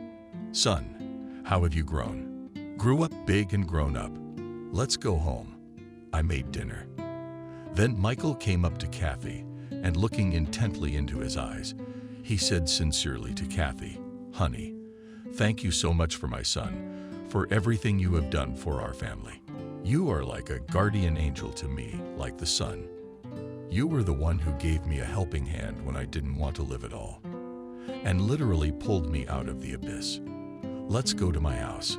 Son, how have you grown? Grew up big and grown up. Let's go home. I made dinner." Then Michael came up to Kathy and looking intently into his eyes, he said sincerely to Kathy, "Honey, thank you so much for my son, for everything you have done for our family. You are like a guardian angel to me, like the sun. You were the one who gave me a helping hand when I didn't want to live at all, and literally pulled me out of the abyss. Let's go to my house."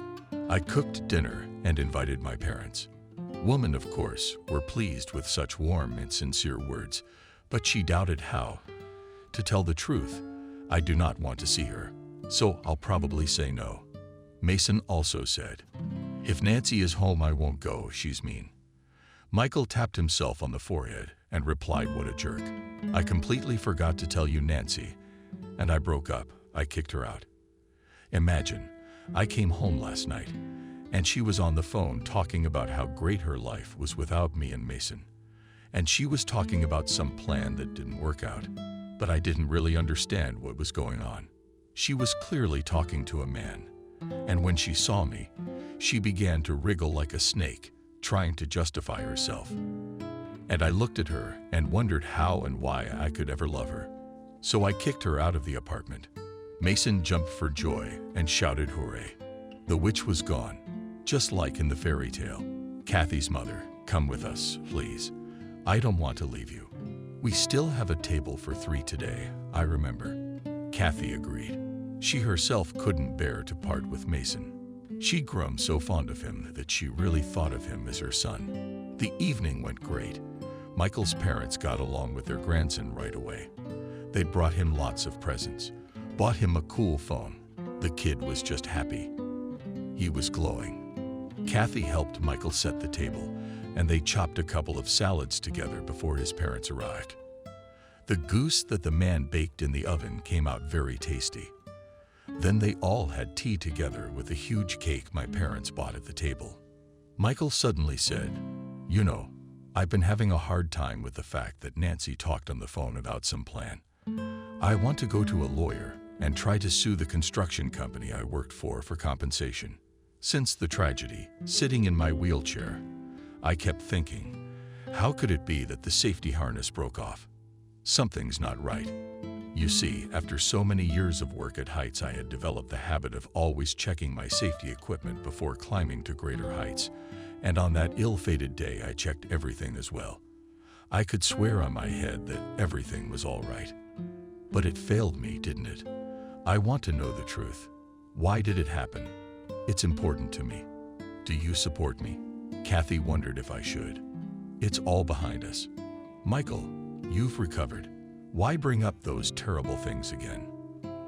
I cooked dinner and invited my parents. Women, of course, were pleased with such warm and sincere words, but she doubted how. To tell the truth, I do not want to see her, so I'll probably say no. Mason also said, "If Nancy is home, I won't go, she's mean." Michael tapped himself on the forehead and replied, "What a jerk. I completely forgot to tell you Nancy, and I broke up. I kicked her out." Imagine, I came home last night, and she was on the phone talking about how great her life was without me and Mason. And she was talking about some plan that didn't work out, but I didn't really understand what was going on. She was clearly talking to a man, and when she saw me, she began to wriggle like a snake, trying to justify herself. And I looked at her and wondered how and why I could ever love her. So I kicked her out of the apartment. Mason jumped for joy and shouted hooray. The witch was gone, just like in the fairy tale. Kathy's mother, "Come with us, please. I don't want to leave you. We still have a table for 3 today, I remember." Kathy agreed. She herself couldn't bear to part with Mason. She'd grown so fond of him that she really thought of him as her son. The evening went great. Michael's parents got along with their grandson right away. They'd brought him lots of presents, bought him a cool phone. The kid was just happy. He was glowing. Kathy helped Michael set the table, and they chopped a couple of salads together before his parents arrived. The goose that the man baked in the oven came out very tasty. Then they all had tea together with a huge cake my parents bought at the table. Michael suddenly said, "You know, I've been having a hard time with the fact that Nancy talked on the phone about some plan. I want to go to a lawyer and try to sue the construction company I worked for compensation. Since the tragedy, sitting in my wheelchair, I kept thinking, how could it be that the safety harness broke off? Something's not right. You see, after so many years of work at heights, I had developed the habit of always checking my safety equipment before climbing to greater heights, and on that ill-fated day I checked everything as well. I could swear on my head that everything was all right. But it failed me, didn't it? I want to know the truth. Why did it happen? It's important to me. Do you support me?" Kathy wondered if I should. "It's all behind us. Michael, you've recovered. Why bring up those terrible things again?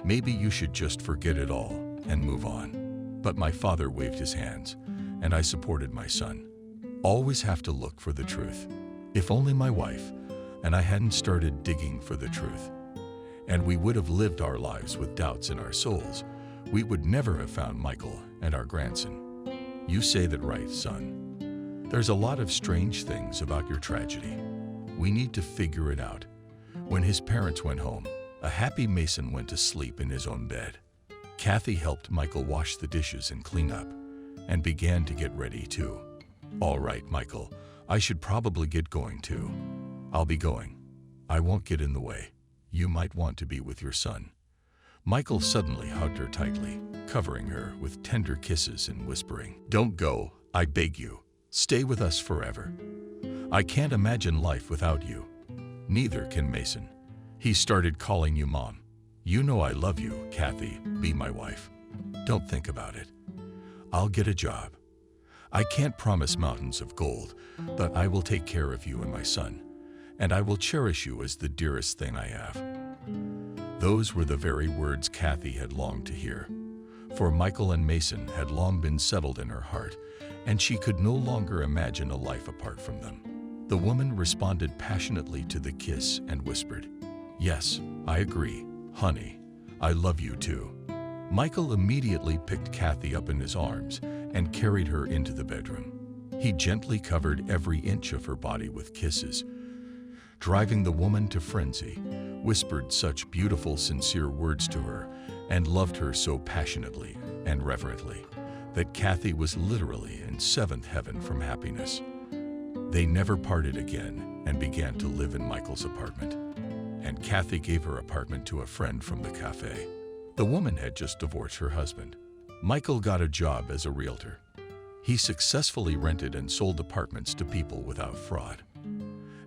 Maybe you should just forget it all and move on." But my father waved his hands, and I supported my son. Always have to look for the truth. If only my wife and I hadn't started digging for the truth, and we would have lived our lives with doubts in our souls, we would never have found Michael and our grandson. You say that right, son. There's a lot of strange things about your tragedy. We need to figure it out. When his parents went home, a happy Mason went to sleep in his own bed. Kathy helped Michael wash the dishes and clean up, and began to get ready too. "All right, Michael, I should probably get going too. I'll be going. I won't get in the way. You might want to be with your son." Michael suddenly hugged her tightly, covering her with tender kisses and whispering, "Don't go, I beg you. Stay with us forever. I can't imagine life without you. Neither can Mason. He started calling you Mom. You know I love you, Kathy. Be my wife. Don't think about it. I'll get a job. I can't promise mountains of gold, but I will take care of you and my son, and I will cherish you as the dearest thing I have." Those were the very words Kathy had longed to hear, for Michael and Mason had long been settled in her heart, and she could no longer imagine a life apart from them. The woman responded passionately to the kiss and whispered, "Yes, I agree, honey. I love you too." Michael immediately picked Kathy up in his arms and carried her into the bedroom. He gently covered every inch of her body with kisses, driving the woman to frenzy, whispered such beautiful, sincere words to her, and loved her so passionately and reverently that Kathy was literally in seventh heaven from happiness. They never parted again and began to live in Michael's apartment, and Kathy gave her apartment to a friend from the cafe. The woman had just divorced her husband. Michael got a job as a realtor. He successfully rented and sold apartments to people without fraud.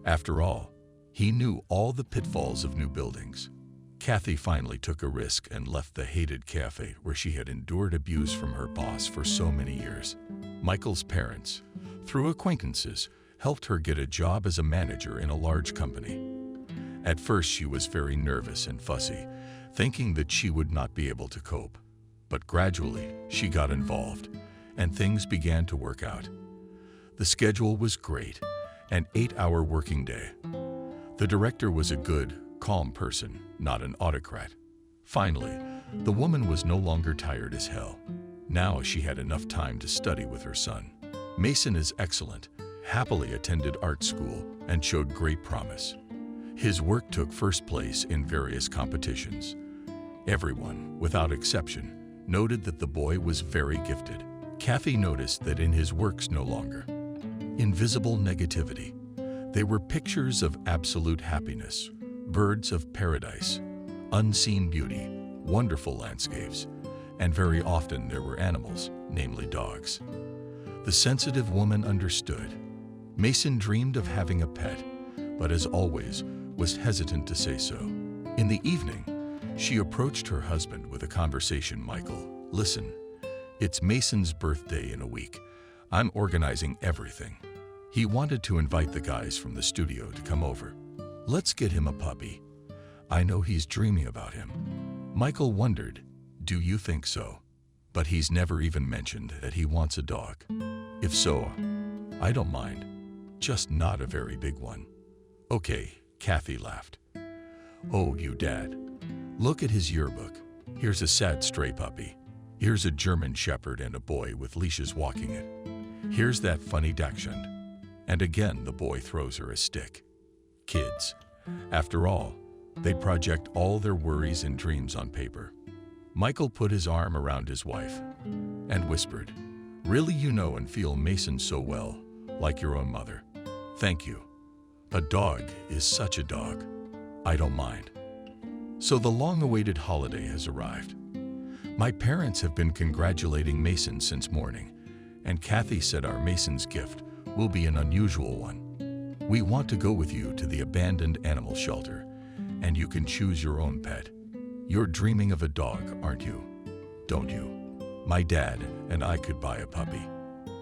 After all, he knew all the pitfalls of new buildings. Kathy finally took a risk and left the hated cafe where she had endured abuse from her boss for so many years. Michael's parents, through acquaintances, helped her get a job as a manager in a large company. At first, she was very nervous and fussy, thinking that she would not be able to cope. But gradually, she got involved, and things began to work out. The schedule was great, an 8-hour working day. The director was a good, calm person, not an autocrat. Finally, the woman was no longer tired as hell. Now she had enough time to study with her son. Mason is excellent, happily attended art school, and showed great promise. His work took first place in various competitions. Everyone, without exception, noted that the boy was very gifted. Kathy noticed that in his works no longer invisible negativity. They were pictures of absolute happiness, birds of paradise, unseen beauty, wonderful landscapes, and very often there were animals, namely dogs. The sensitive woman understood. Mason dreamed of having a pet, but as always, was hesitant to say so. In the evening, she approached her husband with a conversation. "Michael, listen, it's Mason's birthday in a week. I'm organizing everything. He wanted to invite the guys from the studio to come over. Let's get him a puppy. I know he's dreaming about him." Michael wondered, "Do you think so? But he's never even mentioned that he wants a dog. If so, I don't mind, just not a very big one." "Okay," Kathy laughed. "Oh, you dad. Look at his yearbook. Here's a sad stray puppy. Here's a German shepherd and a boy with leashes walking it. Here's that funny dachshund." And again the boy throws her a stick. Kids, after all, they project all their worries and dreams on paper. Michael put his arm around his wife and whispered, "Really, you know and feel Mason so well, like your own mother. Thank you. A dog is such a dog. I don't mind." So the long-awaited holiday has arrived. My parents have been congratulating Mason since morning, and Kathy said our Mason's gift will be an unusual one. "We want to go with you to the abandoned animal shelter, and you can choose your own pet. You're dreaming of a dog, aren't you? Don't you? My dad and I could buy a puppy,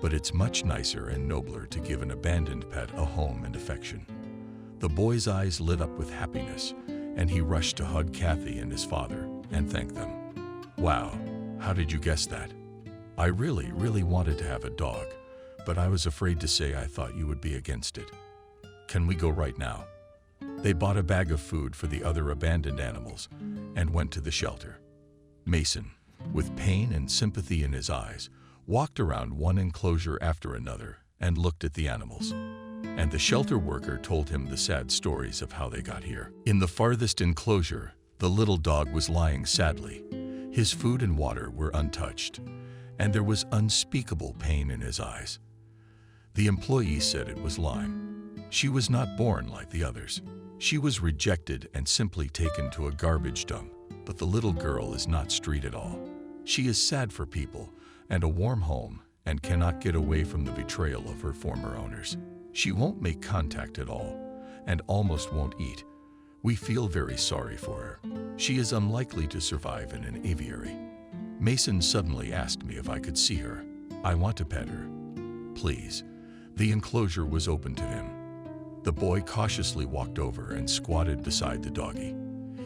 but it's much nicer and nobler to give an abandoned pet a home and affection." The boy's eyes lit up with happiness, and he rushed to hug Kathy and his father and thank them. "Wow, how did you guess that? I really wanted to have a dog, but I was afraid to say I thought you would be against it. Can we go right now?" They bought a bag of food for the other abandoned animals and went to the shelter. Mason, with pain and sympathy in his eyes, walked around one enclosure after another and looked at the animals. And the shelter worker told him the sad stories of how they got here. In the farthest enclosure, the little dog was lying sadly. His food and water were untouched, and there was unspeakable pain in his eyes. The employee said it was Lyme. She was not born like the others. She was rejected and simply taken to a garbage dump. But the little girl is not street at all. She is sad for people and a warm home and cannot get away from the betrayal of her former owners. She won't make contact at all and almost won't eat. We feel very sorry for her. She is unlikely to survive in an aviary. Mason suddenly asked me if I could see her. I want to pet her. Please. The enclosure was open to him. The boy cautiously walked over and squatted beside the doggie.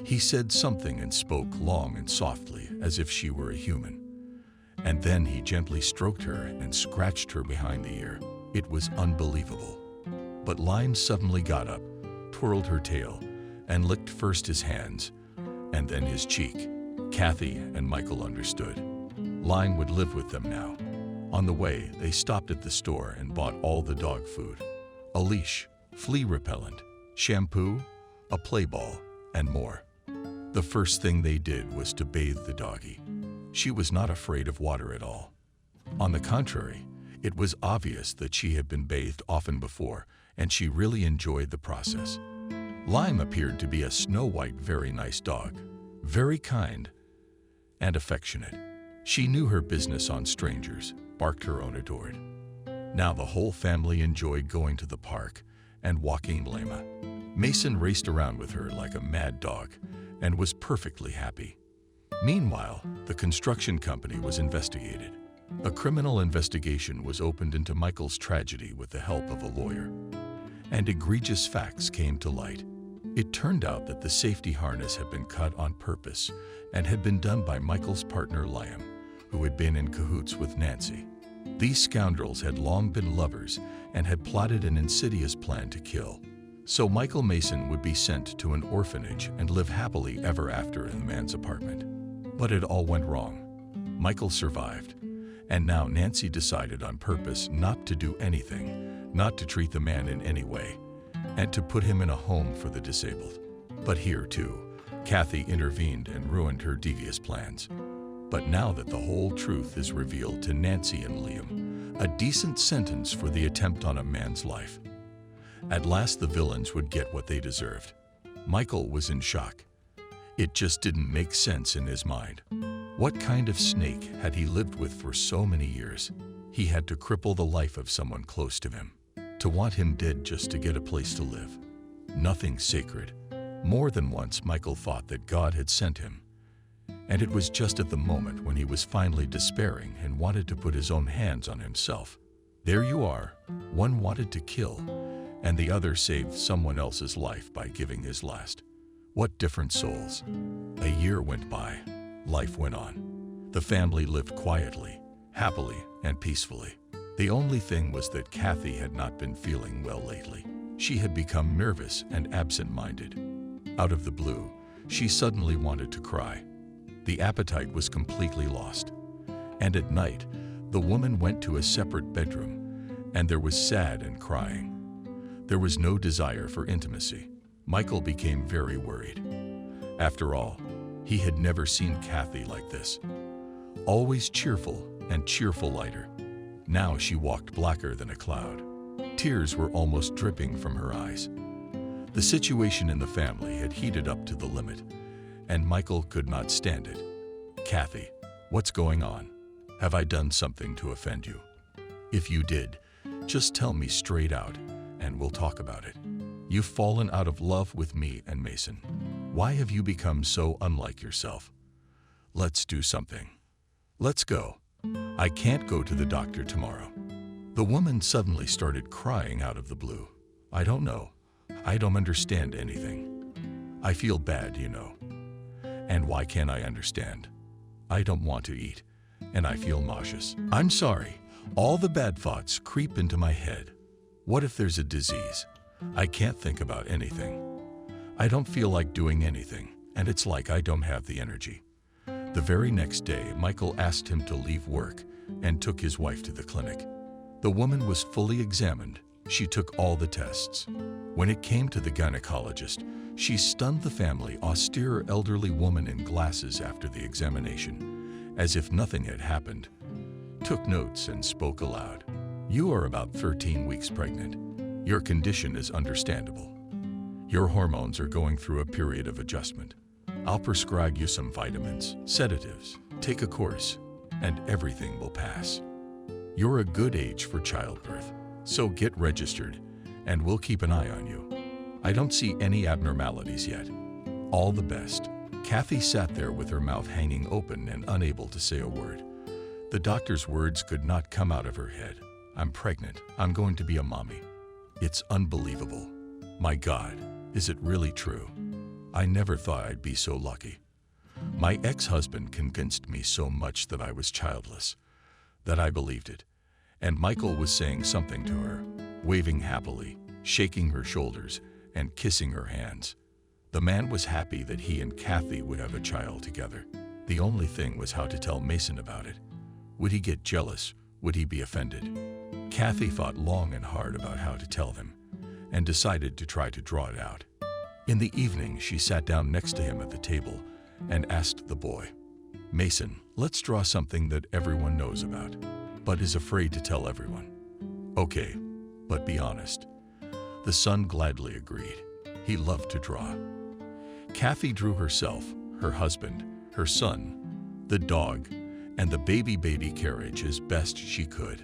He said something and spoke long and softly as if she were a human. And then he gently stroked her and scratched her behind the ear. It was unbelievable. But Lime suddenly got up, twirled her tail, and licked first his hands, and then his cheek. Kathy and Michael understood. Lime would live with them now. On the way, they stopped at the store and bought all the dog food: a leash, flea repellent, shampoo, a play ball, and more. The first thing they did was to bathe the doggie. She was not afraid of water at all. On the contrary, it was obvious that she had been bathed often before, and she really enjoyed the process. Lime appeared to be a snow-white, very nice dog, very kind and affectionate. She knew her business on strangers, barked her own adored. Now the whole family enjoyed going to the park and walking Lima. Mason raced around with her like a mad dog and was perfectly happy. Meanwhile, the construction company was investigated. A criminal investigation was opened into Michael's tragedy with the help of a lawyer, and egregious facts came to light. It turned out that the safety harness had been cut on purpose and had been done by Michael's partner Liam, who had been in cahoots with Nancy. These scoundrels had long been lovers and had plotted an insidious plan to kill. So Michael Mason would be sent to an orphanage and live happily ever after in the man's apartment. But it all went wrong. Michael survived, and now Nancy decided on purpose not to do anything, not to treat the man in any way, and to put him in a home for the disabled. But here, too, Kathy intervened and ruined her devious plans. But now that the whole truth is revealed to Nancy and Liam, a decent sentence for the attempt on a man's life. At last the villains would get what they deserved. Michael was in shock. It just didn't make sense in his mind. What kind of snake had he lived with for so many years? He had to cripple the life of someone close to him, to want him dead just to get a place to live. Nothing sacred. More than once Michael thought that God had sent him. And it was just at the moment when he was finally despairing and wanted to put his own hands on himself. There you are. One wanted to kill, and the other saved someone else's life by giving his last. What different souls. A year went by. Life went on. The family lived quietly, happily, and peacefully. The only thing was that Kathy had not been feeling well lately. She had become nervous and absent-minded. Out of the blue, she suddenly wanted to cry. The appetite was completely lost. And at night, the woman went to a separate bedroom, and there was sad and crying. There was no desire for intimacy. Michael became very worried. After all, he had never seen Kathy like this. Always cheerful and cheerful lighter. Now she walked blacker than a cloud. Tears were almost dripping from her eyes. The situation in the family had heated up to the limit, and Michael could not stand it. Kathy, what's going on? Have I done something to offend you? If you did, just tell me straight out, and we'll talk about it. You've fallen out of love with me and Mason. Why have you become so unlike yourself? Let's do something. Let's go. I can't go to the doctor tomorrow. The woman suddenly started crying out of the blue. I don't know. I don't understand anything. I feel bad, you know. And why can't I understand? I don't want to eat, and I feel nauseous. I'm sorry. All the bad thoughts creep into my head. What if there's a disease? I can't think about anything. I don't feel like doing anything, and it's like I don't have the energy. The very next day, Michael asked him to leave work and took his wife to the clinic. The woman was fully examined. She took all the tests. When it came to the gynecologist, she stunned the family, austere elderly woman in glasses after the examination, as if nothing had happened, took notes and spoke aloud. You are about 13 weeks pregnant. Your condition is understandable. Your hormones are going through a period of adjustment. I'll prescribe you some vitamins, sedatives, take a course, and everything will pass. You're a good age for childbirth, so get registered, and we'll keep an eye on you. I don't see any abnormalities yet. All the best. Kathy sat there with her mouth hanging open and unable to say a word. The doctor's words could not come out of her head. I'm pregnant. I'm going to be a mommy. It's unbelievable. My God, is it really true? I never thought I'd be so lucky. My ex-husband convinced me so much that I was childless, that I believed it. And Michael was saying something to her, waving happily. shaking her shoulders and kissing her hands. The man was happy that he and Kathy would have a child together. The only thing was how to tell Mason about it. Would he get jealous? Would he be offended? Kathy thought long and hard about how to tell them and decided to try to draw it out. In the evening, she sat down next to him at the table and asked the boy, "Mason, let's draw something that everyone knows about, but is afraid to tell everyone." "Okay, but be honest." The son gladly agreed. He loved to draw. Kathy drew herself, her husband, her son, the dog, and the baby carriage as best she could.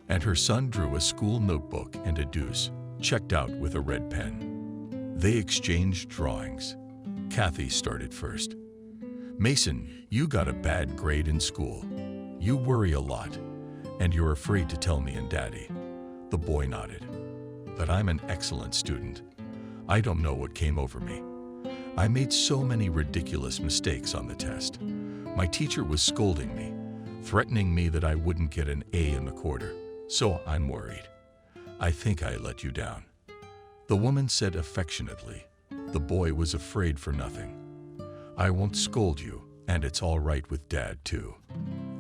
And her son drew a school notebook and a deuce, checked out with a red pen. They exchanged drawings. Kathy started first. "Mason, you got a bad grade in school. You worry a lot, and you're afraid to tell me and Daddy." The boy nodded. "But I'm an excellent student. I don't know what came over me. I made so many ridiculous mistakes on the test. My teacher was scolding me, threatening me that I wouldn't get an A25, so I'm worried. I think I let you down." The woman said affectionately. The boy was afraid for nothing. "I won't scold you, and it's all right with Dad too.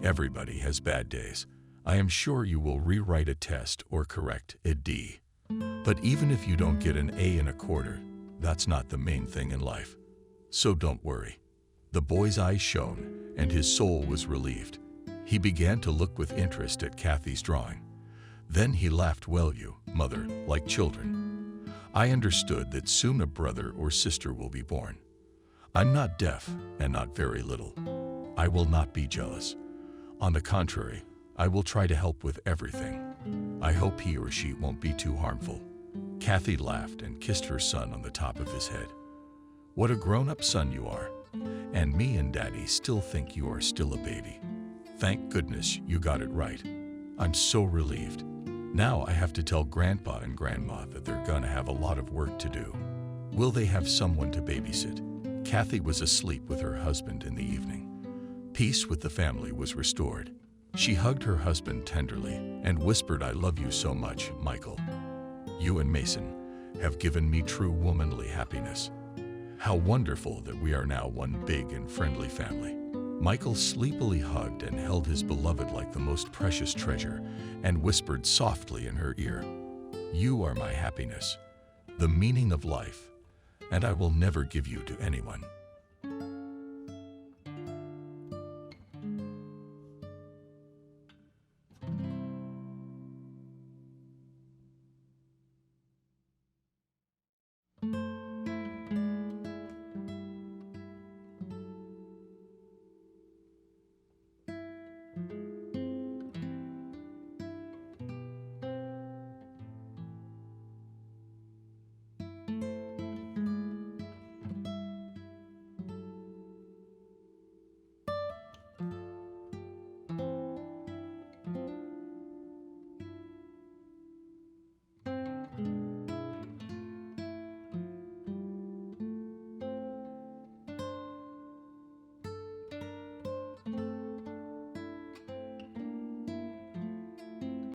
Everybody has bad days. I am sure you will rewrite a test or correct a D. But even if you don't get an A25, that's not the main thing in life. So don't worry." The boy's eyes shone, and his soul was relieved. He began to look with interest at Kathy's drawing. Then he laughed. "Well, you, mother, like children. I understood that soon a brother or sister will be born. I'm not deaf and not very little. I will not be jealous. On the contrary, I will try to help with everything. I hope he or she won't be too harmful." Kathy laughed and kissed her son on the top of his head. "What a grown-up son you are. And me and Daddy still think you are still a baby. Thank goodness you got it right. I'm so relieved. Now I have to tell Grandpa and Grandma that they're gonna have a lot of work to do. Will they have someone to babysit?" Kathy was asleep with her husband in the evening. Peace with the family was restored. She hugged her husband tenderly and whispered, "I love you so much, Michael. You and Mason have given me true womanly happiness. How wonderful that we are now one big and friendly family." Michael sleepily hugged and held his beloved like the most precious treasure and whispered softly in her ear, "You are my happiness, the meaning of life, and I will never give you to anyone."